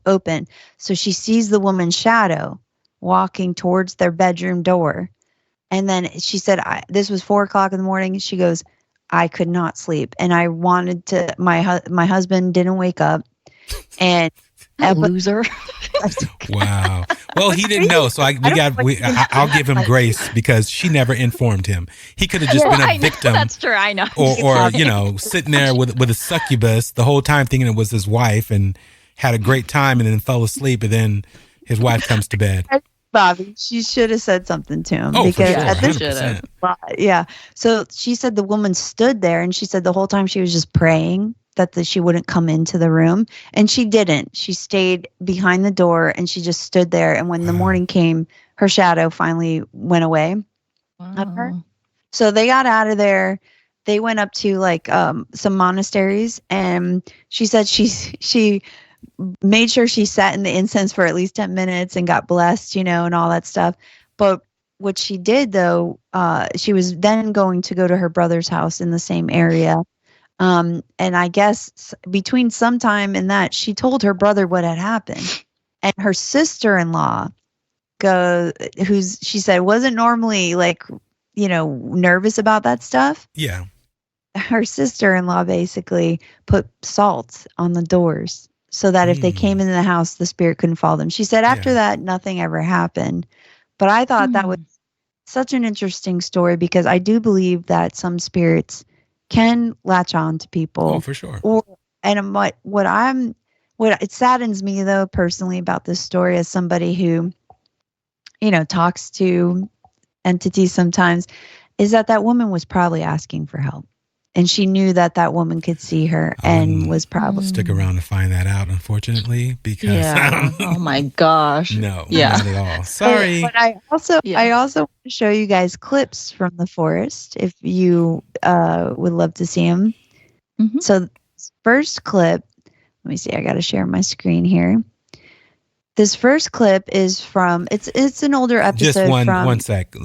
Open. So she sees the woman's shadow walking towards their bedroom door. And then she said, this was 4:00 in the morning. She goes, I could not sleep. And I wanted to, my husband didn't wake up. And loser. Wow. Well, he didn't know. So I'll give him grace because she never informed him. He could have just been a victim. That's true. I know. Or sitting there with a succubus the whole time thinking it was his wife and had a great time and then fell asleep. And then his wife comes to bed. Bobby, she should have said something to him. Oh, because for sure. 100%. So she said the woman stood there and she said the whole time she was just praying that she wouldn't come into the room. And she didn't. She stayed behind the door and she just stood there. And when the morning came, her shadow finally went away. Of her. So they got out of there. They went up to some monasteries, and she said she made sure she sat in the incense for at least 10 minutes and got blessed, and all that stuff. But what she did, though, she was then going to go to her brother's house in the same area. And I guess between some time and that, she told her brother what had happened. And her sister-in-law, she said wasn't normally nervous about that stuff. Yeah. Her sister-in-law basically put salt on the doors so that if they came into the house, the spirit couldn't follow them. She said after that, nothing ever happened. But I thought that was such an interesting story because I do believe that some spirits can latch on to people. Oh, for sure. What it saddens me though personally about this story as somebody who, talks to entities sometimes, is that woman was probably asking for help. And she knew that woman could see her and was probably... Stick around to find that out, unfortunately, because... Oh, my gosh. No, not at all. Sorry. But I also want to show you guys clips from the forest, if you would love to see them. Mm-hmm. So this first clip, let me see, I got to share my screen here. This first clip is from... It's an older episode. Just one sec.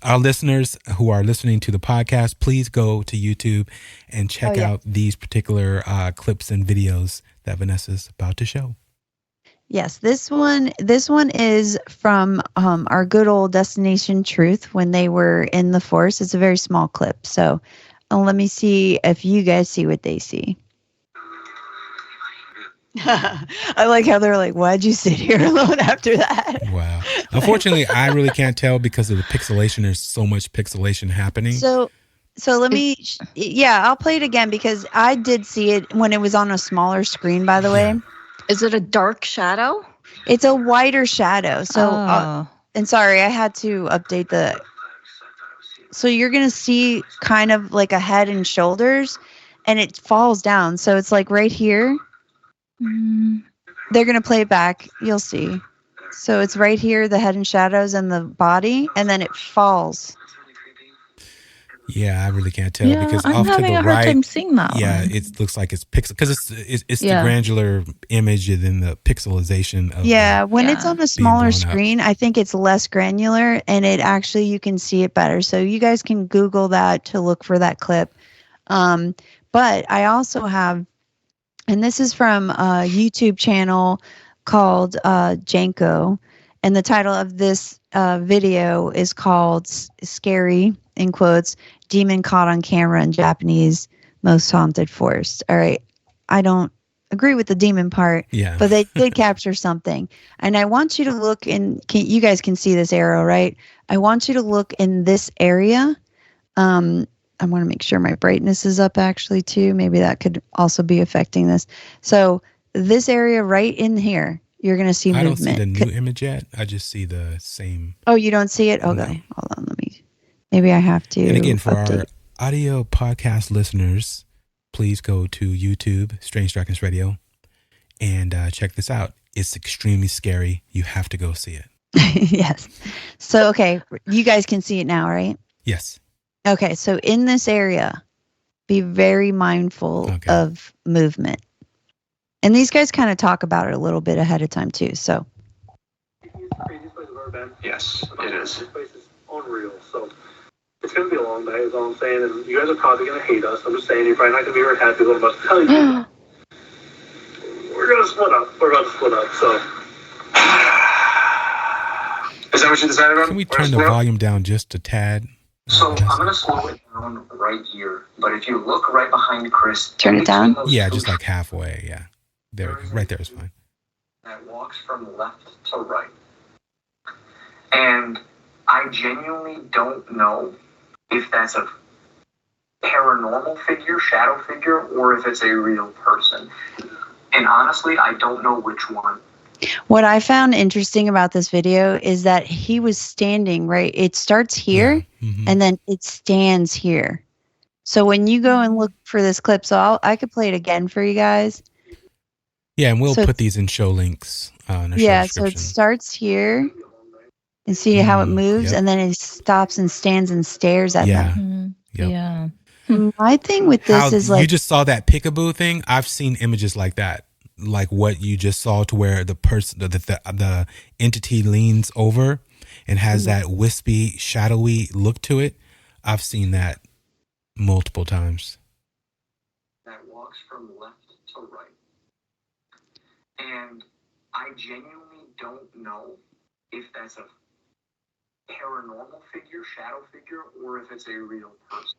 Our listeners who are listening to the podcast, please go to YouTube and check out these particular clips and videos that Vanessa's about to show. Yes, this one is from our good old Destination Truth when they were in the forest. It's a very small clip. So let me see if you guys see what they see. I like how they're like, why'd you sit here alone after that? Wow. Unfortunately, I really can't tell because of the pixelation. There's so much pixelation happening. So let me, I'll play it again because I did see it when it was on a smaller screen, by the way. Is it a dark shadow? It's a whiter shadow. So, and sorry, I had to update so you're going to see kind of like a head and shoulders and it falls down. So it's like right here. They're going to play it back. You'll see. So it's right here, the head and shadows and the body, and then it falls. Yeah, I really can't tell because I'm off to having the a right, hard time seeing that one. It looks like it's pixel because it's the granular image and then the pixelization of when it's on a smaller screen, I think it's less granular and it actually you can see it better. So you guys can Google that to look for that clip. But I also have, and this is from a YouTube channel called Janko, and the title of this video is called "Scary" in quotes, "Demon Caught on Camera in Japanese Most Haunted Forest." All right, I don't agree with the demon part, but they did capture something, and I want you to look in. You guys can see this arrow, right? I want you to look in this area. I want to make sure my brightness is up actually too. Maybe that could also be affecting this. So this area right in here, you're going to see movement. I don't see the new image yet. I just see the same. Oh, you don't see it? Okay. No. Hold on. Maybe I have to. And again, for our audio podcast listeners, please go to YouTube, Strange Darkness Radio, and check this out. It's extremely scary. You have to go see it. Yes. So, okay. You guys can see it now, right? Yes. Okay, so in this area, be very mindful of movement. And these guys kind of talk about it a little bit ahead of time too. So. Yes, it is. This place is unreal. So it's going to be a long day, is all I'm saying. And you guys are probably going to hate us. I'm just saying, you're probably not going to be very happy with what I'm about to tell you. We're going to split up. We're about to split up. So. Is that what you decided on? Can we turn the volume down just a tad? So I'm going to slow it down right here. But if you look right behind Chris. Turn it down? Yeah, just like halfway. Yeah. There, right there is fine. That walks from left to right. And I genuinely don't know if that's a paranormal figure, shadow figure, or if it's a real person. And honestly, I don't know which one. What I found interesting about this video is that he was standing, right? It starts here and then it stands here. So when you go and look for this clip, so I could play it again for you guys. Yeah, and we'll put these in show links in the show description. So it starts here. And see how it moves, and then it stops and stands and stares at them. Yeah. My thing with this is like you just saw that peekaboo thing. I've seen images like that, like what you just saw, to where the person, the entity leans over and has that wispy, shadowy look to it. I've seen that multiple times. That walks from left to right, and I genuinely don't know if that's a paranormal figure, shadow figure, or if it's a real person.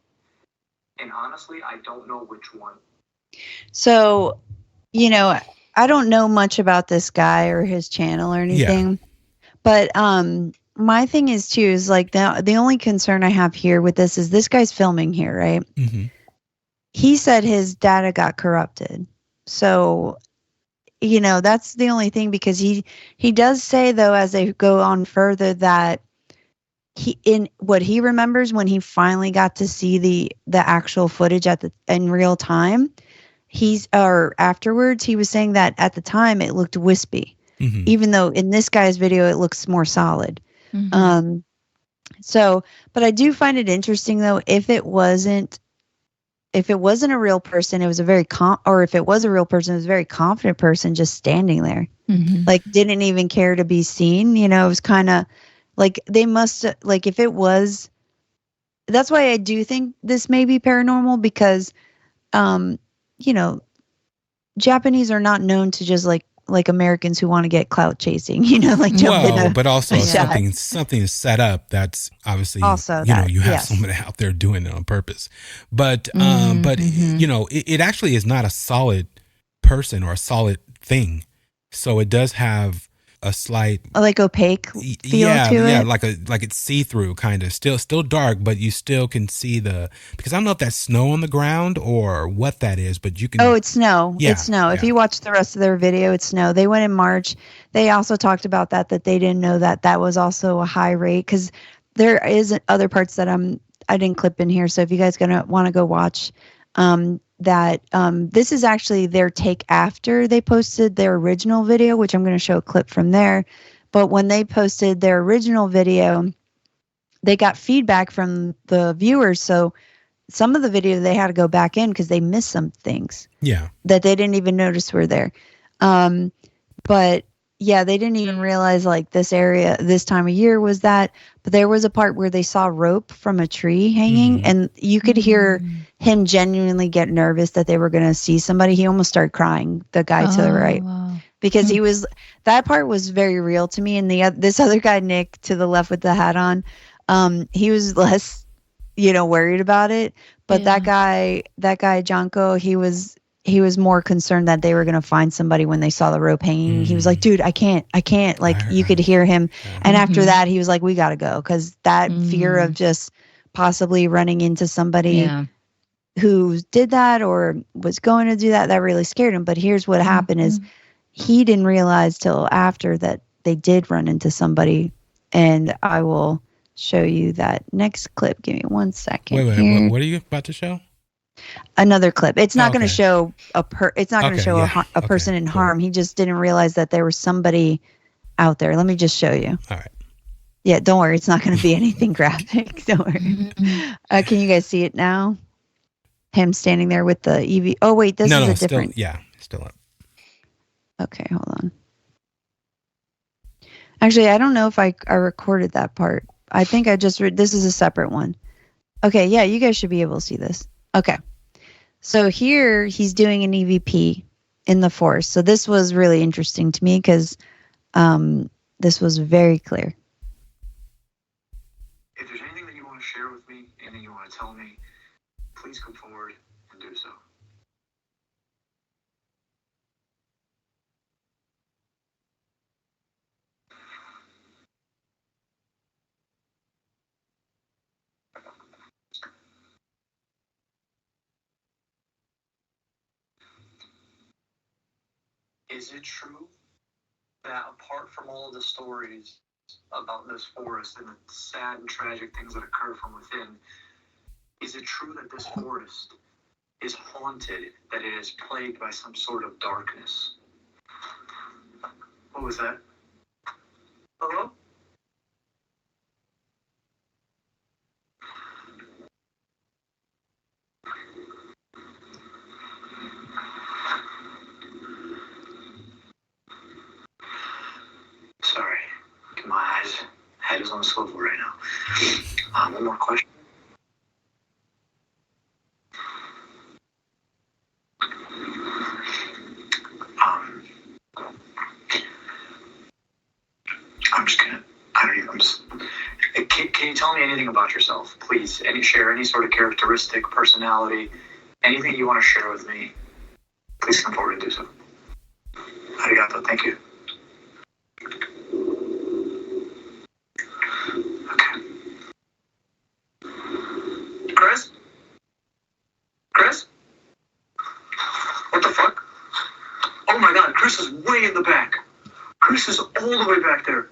And honestly, I don't know which one. So, I don't know much about this guy or his channel or anything. But my thing is too is like the only concern I have here with this is this guy's filming here, right? Mm-hmm. He said his data got corrupted. So, that's the only thing, because he does say though, as they go on further, that in what he remembers when he finally got to see the actual footage in real time, afterwards he was saying that at the time it looked wispy, even though in this guy's video it looks more solid. But I do find it interesting though, if it wasn't a real person, it was a very or if it was a real person, it was a very confident person just standing there, like didn't even care to be seen. It was kind of like they must, like, if it was, that's why I do think this may be paranormal, because, Japanese are not known to just like Americans who want to get clout chasing, like jump in but also something is set up. That's obviously also you have somebody out there doing it on purpose. But it actually is not a solid person or a solid thing. So it does have a slight like opaque feel to it. Yeah, like it's see-through kind of. Still dark, but you still can see because I don't know if that's snow on the ground or what that is, but you can. Oh, it's snow. Yeah, it's snow. Yeah. If you watch the rest of their video, it's snow. They went in March. They also talked about that they didn't know that was also a high rate, because there is other parts that I didn't clip in here. So if you guys want to go watch this is actually their take after they posted their original video, which I'm going to show a clip from there. But when they posted their original video, they got feedback from the viewers. So some of the video they had to go back in because they missed some things that they didn't even notice were there. But yeah, they didn't even realize like this area, this time of year was that. But there was a part where they saw rope from a tree hanging, and you could hear him genuinely get nervous that they were going to see somebody. He almost started crying, the guy to the right, because that part was very real to me. And this other guy, Nick, to the left with the hat on, he was less, worried about it. But that guy, Janko, he was more concerned that they were going to find somebody when they saw the rope hanging. He was like, dude, I can't. Like, you could hear him. And after that, he was like, we got to go. Because that fear of just possibly running into somebody who did that or was going to do that really scared him. But here's what happened is he didn't realize till after that they did run into somebody. And I will show you that next clip. Give me 1 second. Wait. What are you about to show? Another clip. It's not going to show a person in harm. He just didn't realize that there was somebody out there. Let me just show you. All right. Yeah, don't worry. It's not going to be anything graphic. Don't worry. Can you guys see it now? him standing there with the EV. Oh wait, this is a different. Still up. Okay, hold on. Actually, I don't know if I recorded that part. I think I just this is a separate one. Okay, yeah, you guys should be able to see this. Okay. So here he's doing an EVP in the forest. So this was really interesting to me because this was very clear. If there's anything that you want to share with me, anything you want to tell me, please come forward and do so. Is it true that apart from all of the stories about this forest and the sad and tragic things that occur from within, is it true that this forest is haunted, that it is plagued by some sort of darkness? What was that? Hello? Sorry, my head is on a swivel right now. One more question. Can you tell me anything about yourself, please? Share any sort of characteristic, personality, anything you want to share with me, please come forward and do so. Arigato, thank you. Okay. Chris? What the fuck? Oh my god, Chris is way in the back. Chris is all the way back there.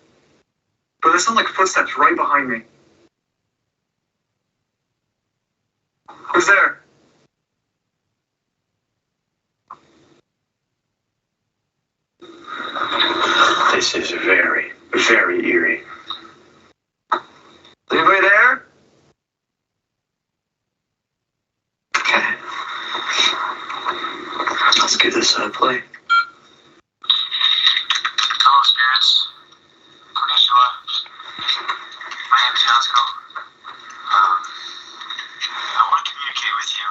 But that sounds like footsteps right behind me. Who's there? This is very, very eerie. Anybody there? Okay. Let's give this a play. Hello, spirits. Konnichiwa. My name is Yasuko. I want to communicate with you.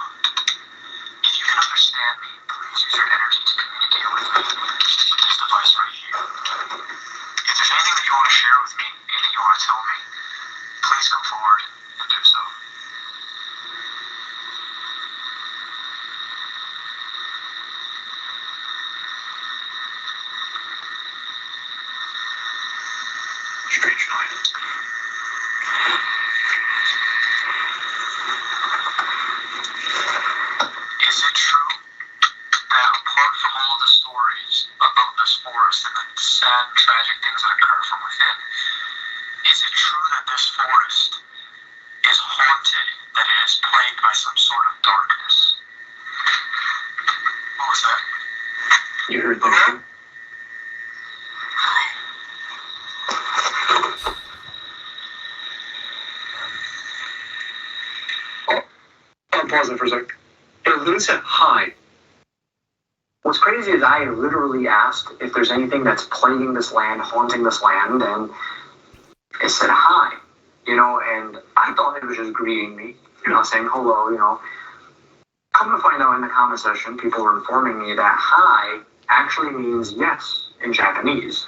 If you can understand me, please use your energy to communicate with me with this device right here. If there's anything that you want to share with me, anything you want to tell me, please come forward and do so. Strange noise. Is it true that apart from all of the stories about this forest and the sad and tragic things that occur from within, is it true that this forest is haunted, that it is plagued by some sort of darkness? What was that? You heard that? Pause it for a sec. It literally said hi. What's crazy is I literally asked if there's anything that's plaguing this land, haunting this land, and it said hi. And I thought it was just greeting me, saying hello, Come to find out in the comment section, people were informing me that hi actually means yes in Japanese.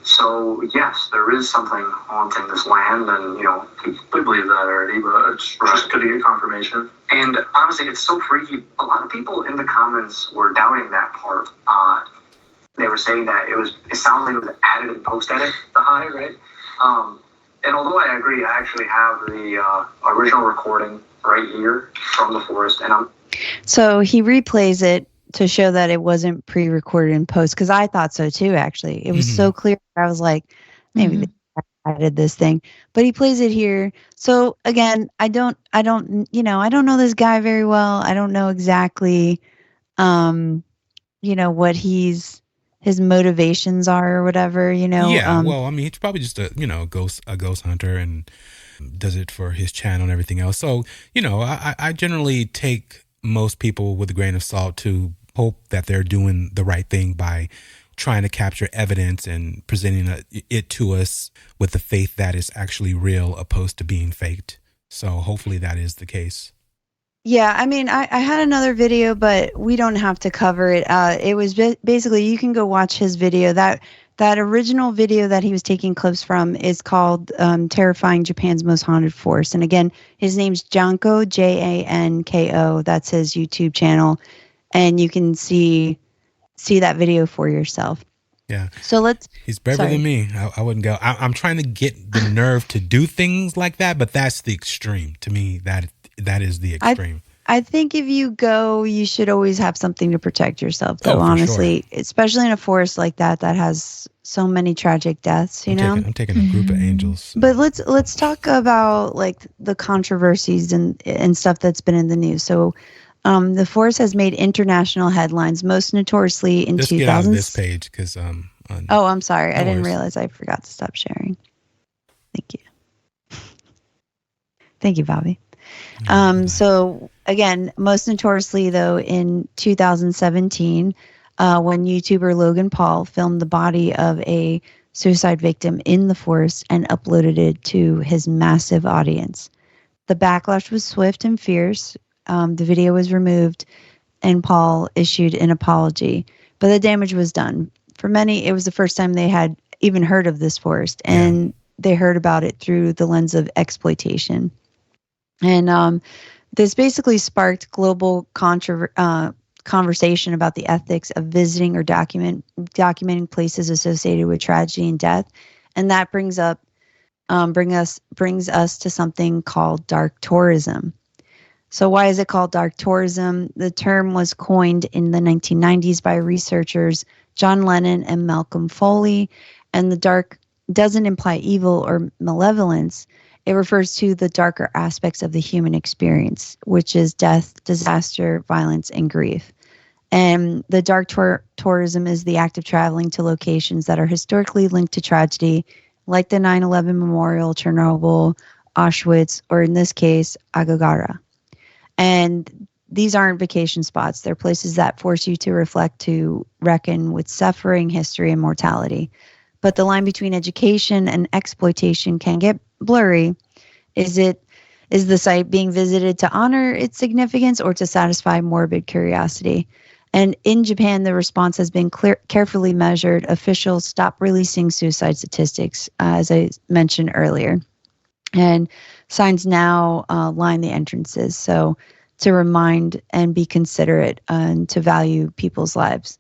So, yes, there is something haunting this land, and, we believe that already, but it's just good to get confirmation. And honestly, it's so freaky. A lot of people in the comments were doubting that part. They were saying that it sounds like it was added and post-edit, the high, right? And although I agree, I actually have the original recording right here from the forest, and So he replays it to show that it wasn't pre-recorded in post, because I thought so too. Actually, it was so clear. I was like, maybe they added this thing, but he plays it here. So again, I don't know this guy very well. I don't know exactly, what his motivations are or whatever. Yeah. Well, I mean, he's probably just a ghost hunter, and does it for his channel and everything else. So, I generally take most people with a grain of salt to hope that they're doing the right thing by trying to capture evidence and presenting it to us with the faith that is actually real opposed to being faked. So hopefully that is the case. Yeah, I mean, I had another video, but we don't have to cover it. It was basically, you can go watch his video. That original video that he was taking clips from is called Terrifying Japan's Most Haunted Forest. And again, his name's Janko, Janko. That's his YouTube channel. And you can see that video for yourself. Yeah. So he's better than me. I wouldn't go. I'm trying to get the nerve to do things like that, but that's the extreme. To me, that is the extreme. I think if you go, you should always have something to protect yourself, though, honestly, sure. Especially in a forest like that has so many tragic deaths, I'm taking a group of angels. So. But let's talk about like the controversies and stuff that's been in the news. So the forest has made international headlines, most notoriously in 2000s. Just get out of this page because oh, I'm sorry. I didn't realize I forgot to stop sharing. Thank you. Thank you, Bobby. So again, most notoriously though, in 2017, when YouTuber Logan Paul filmed the body of a suicide victim in the forest and uploaded it to his massive audience. The backlash was swift and fierce. The video was removed and Paul issued an apology, but the damage was done. For many, it was the first time they had even heard of this forest, and they heard about it through the lens of exploitation. And this basically sparked global conversation about the ethics of visiting or documenting places associated with tragedy and death, and that brings us to something called dark tourism. So why is it called dark tourism? The term was coined in the 1990s by researchers John Lennon and Malcolm Foley, and the dark doesn't imply evil or malevolence. It refers to the darker aspects of the human experience, which is death, disaster, violence, and grief. And the dark tourism is the act of traveling to locations that are historically linked to tragedy, like the 9/11 Memorial, Chernobyl, Auschwitz, or in this case, Aokigahara. And these aren't vacation spots. They're places that force you to reflect, to reckon with suffering, history, and mortality. But the line between education and exploitation can get blurry. Is the site being visited to honor its significance or to satisfy morbid curiosity? And in Japan, the response has been carefully measured. Officials stopped releasing suicide statistics, as I mentioned earlier. And signs now line the entrances, so to remind and be considerate and to value people's lives.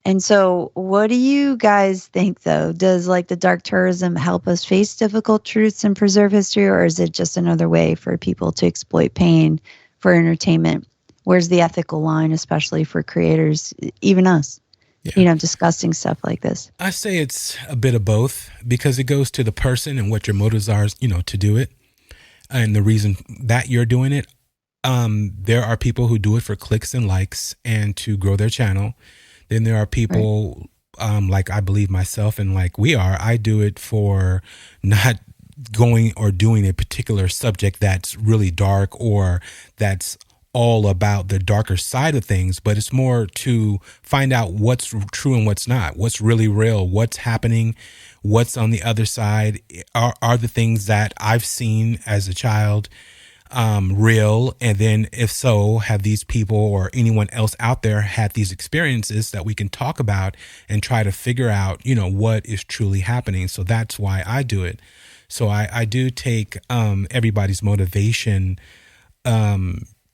And so what do you guys think, though? Does like the dark tourism help us face difficult truths and preserve history, or is it just another way for people to exploit pain for entertainment? Where's the ethical line, especially for creators, even us, discussing stuff like this? I say it's a bit of both, because it goes to the person and what your motives are, to do it and the reason that you're doing it. There are people who do it for clicks and likes and to grow their channel. Then there are people like I believe myself and like we are. I do it for not going or doing a particular subject that's really dark or that's all about the darker side of things, but it's more to find out what's true and what's not, what's really real, what's happening, what's on the other side. Are the things that I've seen as a child real? And then if so, have these people or anyone else out there had these experiences that we can talk about and try to figure out, what is truly happening? So that's why I do it. So I do take everybody's motivation,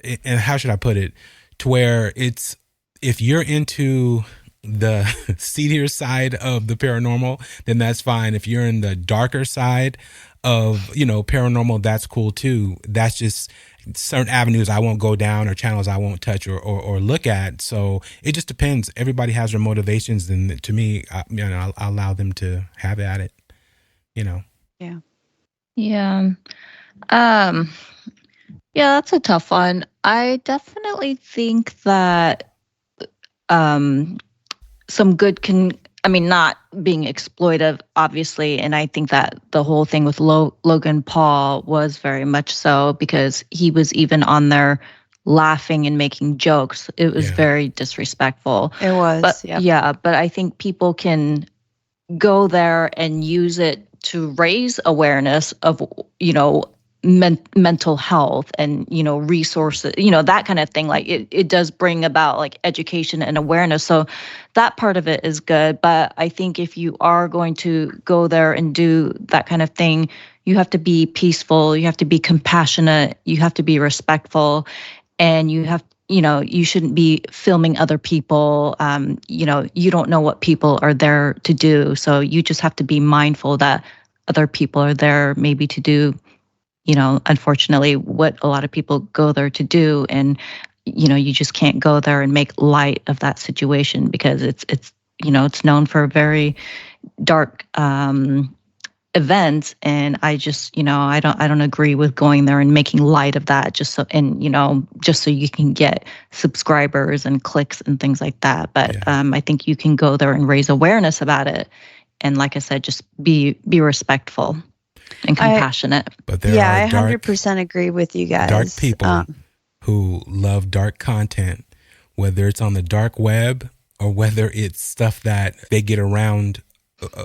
and how should I put it, to where it's, if you're into the seedier side of the paranormal, then that's fine. If you're in the darker side of, paranormal, that's cool too. That's just certain avenues I won't go down or channels I won't touch or look at. So it just depends. Everybody has their motivations. And to me, I'll allow them to have at it, Yeah. Yeah. Yeah, that's a tough one. I definitely think that some good can I mean, not being exploitive, obviously. And I think that the whole thing with Logan Paul was very much so, because he was even on there laughing and making jokes. It was very disrespectful. It was. But yep. yeah, but I think people can go there and use it to raise awareness of, mental health and, resources, that kind of thing. Like it does bring about like education and awareness. So that part of it is good. But I think if you are going to go there and do that kind of thing, you have to be peaceful, you have to be compassionate, you have to be respectful, and you shouldn't be filming other people. You don't know what people are there to do. So you just have to be mindful that other people are there maybe to do, unfortunately, what a lot of people go there to do. And, you just can't go there and make light of that situation, because it's known for very dark events. And I just, I don't agree with going there and making light of that just so you can get subscribers and clicks and things like that. But I think you can go there and raise awareness about it. And like I said, just be respectful and compassionate. But there are I 100% agree with you guys. Dark people who love dark content, whether it's on the dark web or whether it's stuff that they get around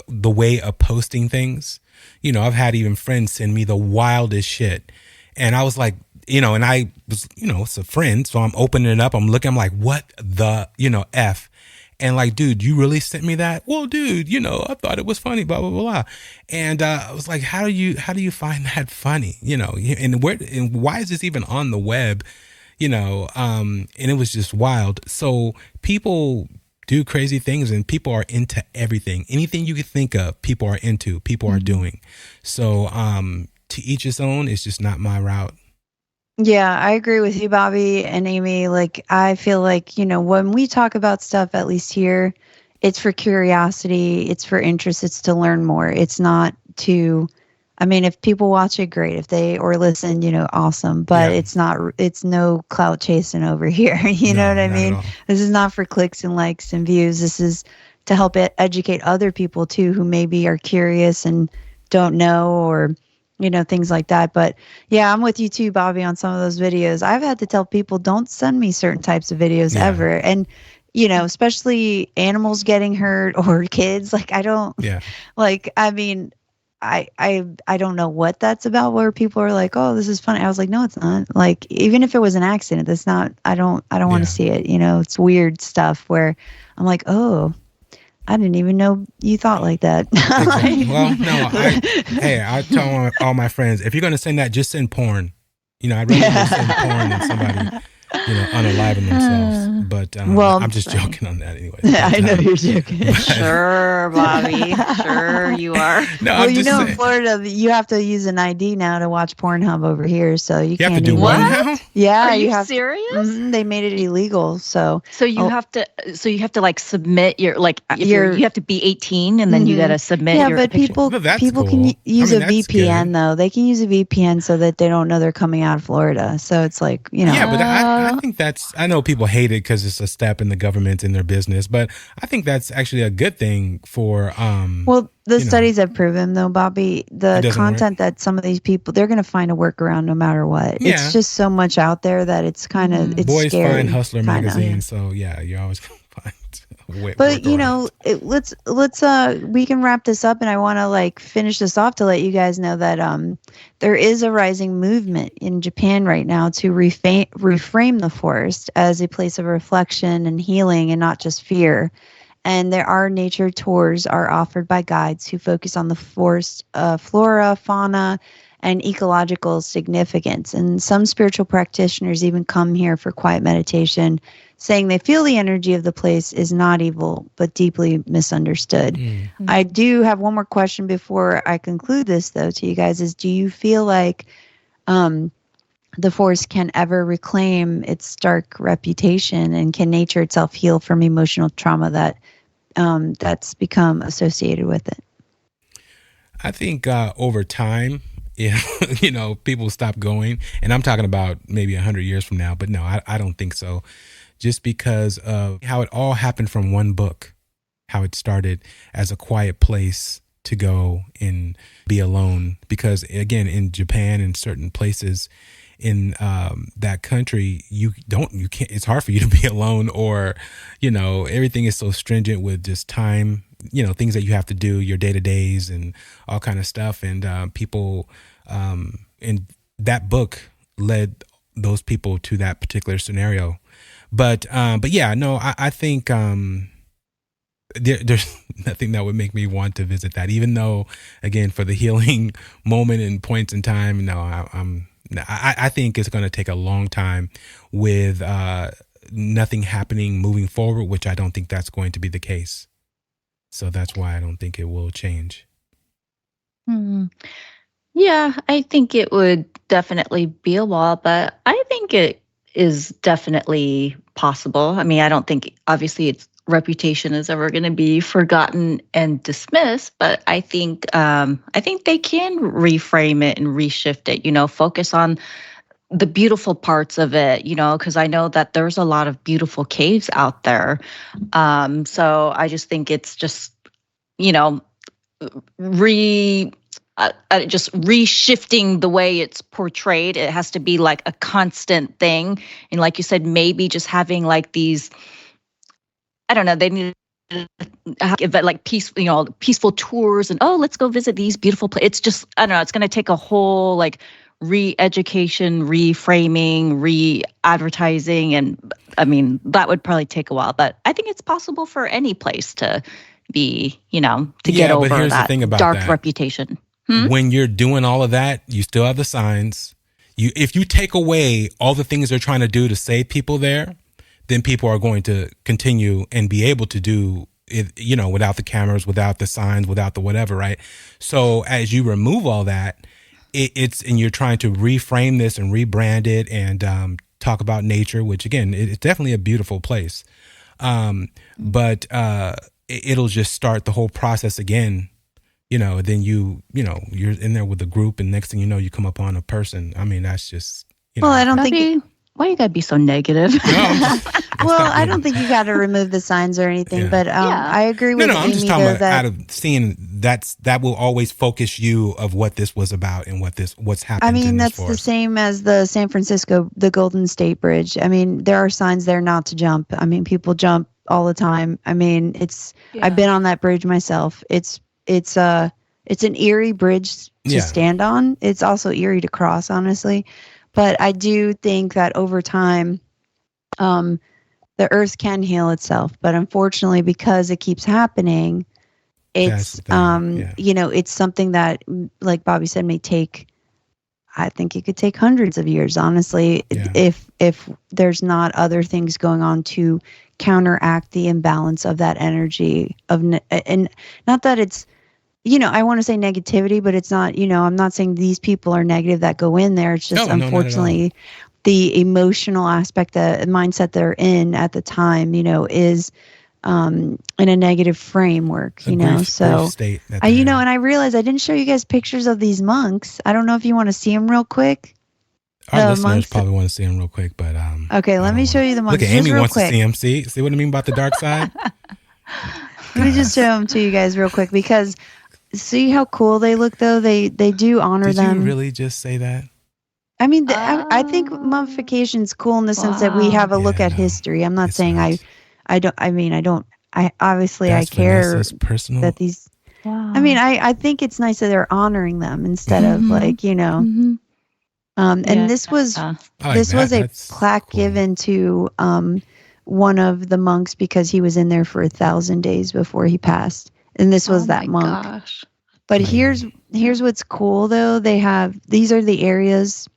the way of posting things. I've had even friends send me the wildest shit. And I was like, and I was, it's a friend. So I'm opening it up. I'm looking, I'm like, what the, F? And like, dude, you really sent me that? Well, dude, I thought it was funny, blah, blah, blah. And I was like, how do you find that funny? And why is this even on the web? And it was just wild. So people do crazy things, and people are into everything. Anything you could think of, people are into, people are doing. So to each his own is just not my route. Yeah, I agree with you, Bobby and Amy. Like, I feel like, when we talk about stuff, at least here, it's for curiosity, it's for interest, it's to learn more. It's not to, if people watch it, great. If they, or listen, awesome. But it's no clout chasing over here. You know what I mean? This is not for clicks and likes and views. This is to help educate other people too, who maybe are curious and don't know, or things like that. But yeah, I'm with you too, Bobby, on some of those videos. I've had to tell people, don't send me certain types of videos ever. And, especially animals getting hurt or kids. Like, I don't, I don't know what that's about, where people are like, oh, this is funny. I was like, no, it's not. Like, even if it was an accident, that's not, I don't want to see it. It's weird stuff where I'm like, oh, I didn't even know you thought like that. Exactly. Well, no, I tell all my friends, if you're going to send that, just send porn. I'd rather just send porn than somebody, unaliving themselves. But I'm just joking on that anyway. I know you're joking. Sure, Bobby. Sure you are. No, well, saying. In Florida, you have to use an ID now to watch Pornhub over here. So you can't have to do what now? Yeah, are you have serious? They made it illegal. So you have to like submit your you have to be 18 and then you got to submit your but picture. people can use a VPN though. They can use a VPN so that they don't know they're coming out of Florida. So it's like, Yeah, but I think I know people hate it because it's a step in the government in their business, but I think that's actually a good thing for the studies have proven though, Bobby, the content that some of these people, they're going to find a workaround no matter what. Yeah. It's just so much out there that it's kind of, it's Boys scary. Find Hustler magazine. So yeah, you're always going to find but let's we can wrap this up, and I want to finish this off to let you guys know that there is a rising movement in Japan right now to reframe the forest as a place of reflection and healing, and not just fear. And there are nature tours are offered by guides who focus on the forest flora, fauna, and ecological significance. And some spiritual practitioners even come here for quiet meditation, saying they feel the energy of the place is not evil, but deeply misunderstood. Mm-hmm. I do have one more question before I conclude this, though, to you guys, is do you feel like the forest can ever reclaim its dark reputation, and can nature itself heal from emotional trauma that's become associated with it? I think over time, people stop going, and I'm talking about maybe 100 years from now, but no, I don't think so. Just because of how it all happened from one book, how it started as a quiet place to go and be alone. Because again, in Japan and certain places in that country, you can't, it's hard for you to be alone, or, everything is so stringent with just time, things that you have to do, your day-to-days and all kind of stuff. And people in that book led those people to that particular scenario. But yeah, no, I think there's nothing that would make me want to visit that, even though, again, for the healing moment and points in time, no, I think it's going to take a long time with nothing happening moving forward, which I don't think that's going to be the case. So that's why I don't think it will change. Yeah, I think it would definitely be a while, but I think it is definitely possible. I mean, I don't think, obviously, its reputation is ever going to be forgotten and dismissed, but I think they can reframe it and reshift it. Focus on the beautiful parts of it. Because I know that there's a lot of beautiful caves out there. So I just think it's just just reshifting the way it's portrayed. It has to be like a constant thing. And like you said, maybe just having like these, I don't know, they need to give it like peaceful tours and, let's go visit these beautiful places. It's just, I don't know, it's going to take a whole like re-education, reframing, re-advertising. And I mean, that would probably take a while, but I think it's possible for any place to be, to get over that dark reputation. When you're doing all of that, you still have the signs. If you take away all the things they're trying to do to save people there, then people are going to continue and be able to do it, without the cameras, without the signs, without the whatever, right? So as you remove all that, and you're trying to reframe this and rebrand it and talk about nature, which again, it's definitely a beautiful place. But it'll just start the whole process again. Then you're in there with a group, and next thing you know, you come upon a person. I mean, that's just, Well, I don't think. Why you gotta be so negative? No, I don't think you got to remove the signs or anything, but I agree with I'm Amy, just talking about that out of seeing that will always focus you of what this was about and what's happened. I mean, that's the same as the San Francisco, the Golden State Bridge. I mean, there are signs there not to jump. I mean, people jump all the time. I mean, I've been on that bridge myself. It's an eerie bridge to stand on. It's also eerie to cross, honestly. But I do think that over time, the earth can heal itself. But unfortunately, because it keeps happening, it's it's something that, like Bobby said, may take. I think it could take hundreds of years, honestly, if there's not other things going on to counteract the imbalance of that energy and not that it's. I want to say negativity, but it's not, I'm not saying these people are negative that go in there. It's just, unfortunately, the emotional aspect, the mindset they're in at the time, is in a negative framework, grief state and I realized I didn't show you guys pictures of these monks. I don't know if you want to see them real quick. Our listeners probably want to see them real quick, but okay, let me show you the monks. Look at Amy wants to see them. See what I mean about the dark side? Let me just show them to you guys real quick, because see how cool they look, though? They do honor them. Did you really just say that? I mean, I think mummification is cool in the sense that we have a look at history. I'm not saying nice. I obviously That's I care Vanessa's personal. that these. Wow. I mean, I think it's nice that they're honoring them instead of like, and this was a plaque given to one of the monks because he was in there for 1,000 days before he passed. And this was that monk. Gosh. But here's what's cool, though. These are the areas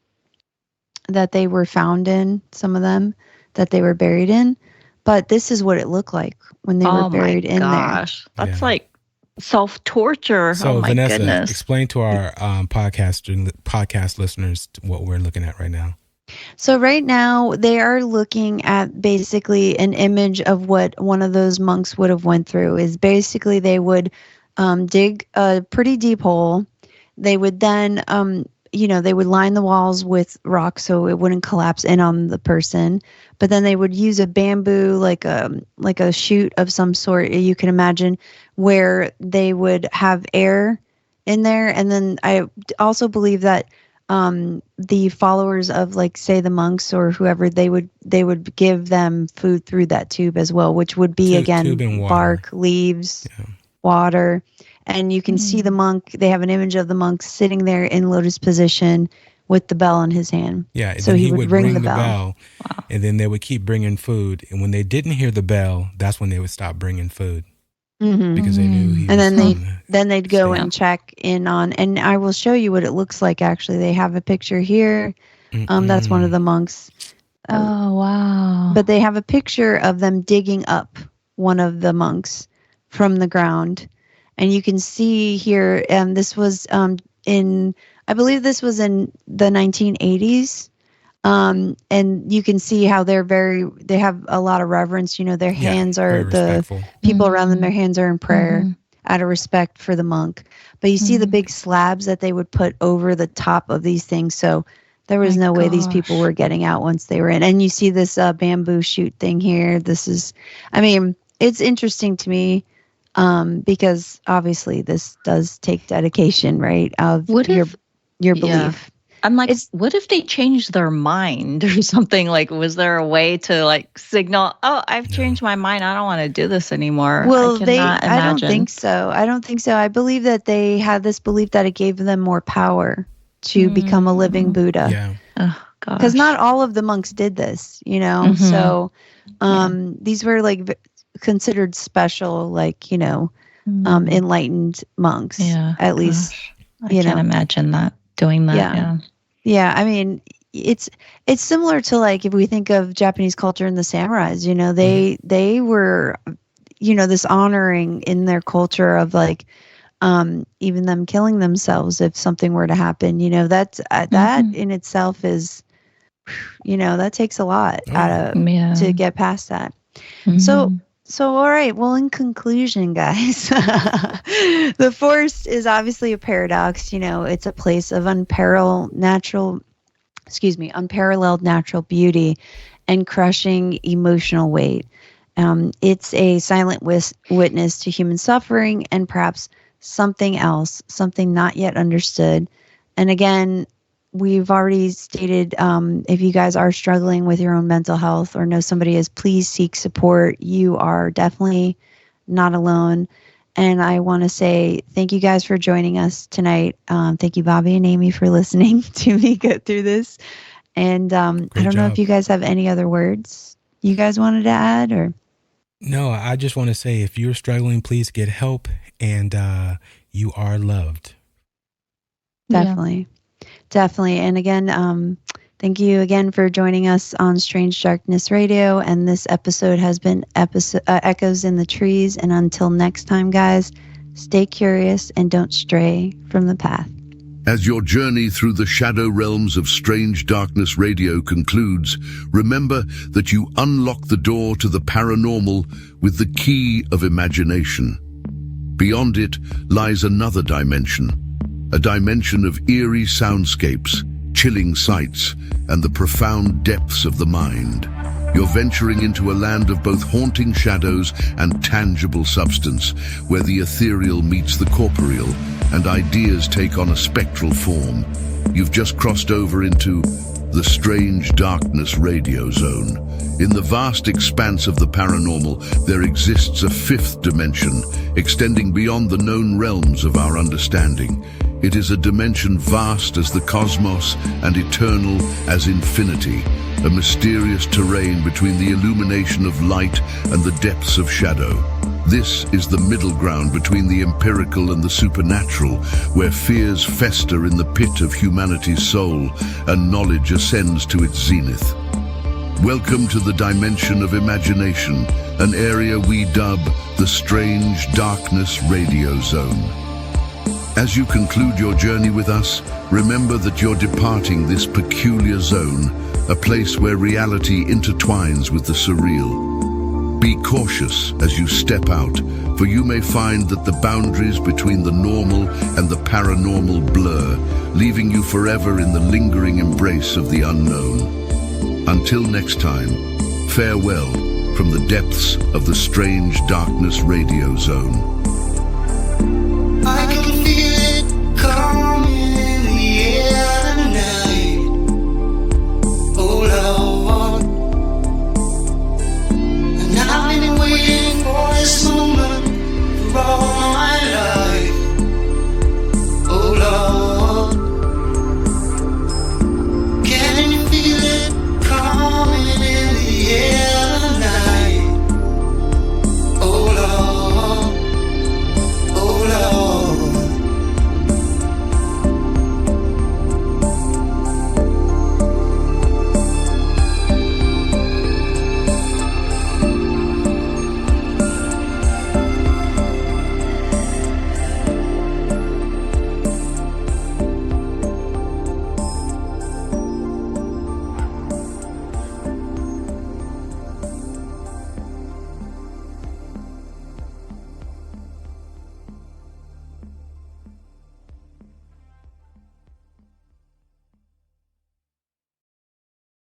that they were found in, some of them that they were buried in. But this is what it looked like when they were buried in there. That's like self-torture. So, my Vanessa, goodness. explain to our podcast listeners what we're looking at right now. So right now they are looking at basically an image of what one of those monks would have went through. Is basically they would dig a pretty deep hole. They would then they would line the walls with rocks so it wouldn't collapse in on the person. But then they would use a bamboo, like a shoot of some sort, you can imagine, where they would have air in there. And then I also believe that the followers of, like, say, the monks or whoever, they would give them food through that tube as well, which would be again bark, leaves, water. And you can see the monk. They have an image of the monk sitting there in lotus position with the bell in his hand. Yeah, so he would ring the bell. Wow. And then they would keep bringing food. And when they didn't hear the bell, that's when they would stop bringing food. Because they knew he was. And then they'd go and check in on. And I will show you what it looks like. Actually, they have a picture here. That's one of the monks. Oh, wow! But they have a picture of them digging up one of the monks from the ground. And you can see here, this was I believe this was in the 1980s. And you can see how they have a lot of reverence. Their hands are, the people around them, their hands are in prayer out of respect for the monk. But you see the big slabs that they would put over the top of these things. So there was no way these people were getting out once they were in. And you see this bamboo shoot thing here. It's interesting to me. Because obviously this does take dedication, right? Of your belief. Yeah. I'm like, what if they changed their mind or something? Like, was there a way to, like, signal, oh, I've changed my mind, I don't want to do this anymore? Well, I don't think so. I believe that they had this belief that it gave them more power to become a living Buddha. Yeah. Oh, gosh. Because not all of the monks did this, So these were, like, considered special, like, enlightened monks. Yeah. At least, I can't imagine doing that. Yeah. It's similar to, like, if we think of Japanese culture and the samurais, they were, this honoring in their culture of, like, even them killing themselves if something were to happen. That in itself is, that takes a lot to get past that. So, all right. Well, in conclusion, guys, the forest is obviously a paradox. It's a place of unparalleled natural beauty and crushing emotional weight. It's a silent witness to human suffering and perhaps something else, something not yet understood. And again, we've already stated, if you guys are struggling with your own mental health or know somebody is, please seek support. You are definitely not alone. And I want to say thank you guys for joining us tonight. Thank you, Bobby and Amy, for listening to me go through this. And I don't know if you guys have any other words you guys wanted to add, or. No, I just want to say, if you're struggling, please get help, and you are loved. Definitely. Definitely. And again, thank you again for joining us on Strange Darkness Radio. And this episode has been Echoes in the Trees. And until next time, guys, stay curious and don't stray from the path. As your journey through the shadow realms of Strange Darkness Radio concludes, remember that you unlock the door to the paranormal with the key of imagination. Beyond it lies another dimension, a dimension of eerie soundscapes, chilling sights, and the profound depths of the mind. You're venturing into a land of both haunting shadows and tangible substance, where the ethereal meets the corporeal, and ideas take on a spectral form. You've just crossed over into the Strange Darkness Radio Zone. In the vast expanse of the paranormal, there exists a fifth dimension, extending beyond the known realms of our understanding. It is a dimension vast as the cosmos and eternal as infinity, a mysterious terrain between the illumination of light and the depths of shadow. This is the middle ground between the empirical and the supernatural, where fears fester in the pit of humanity's soul and knowledge ascends to its zenith. Welcome to the dimension of imagination, an area we dub the Strange Darkness Radio Zone. As you conclude your journey with us, remember that you're departing this peculiar zone, a place where reality intertwines with the surreal. Be cautious as you step out, for you may find that the boundaries between the normal and the paranormal blur, leaving you forever in the lingering embrace of the unknown. Until next time, farewell from the depths of the Strange Darkness Radio Zone.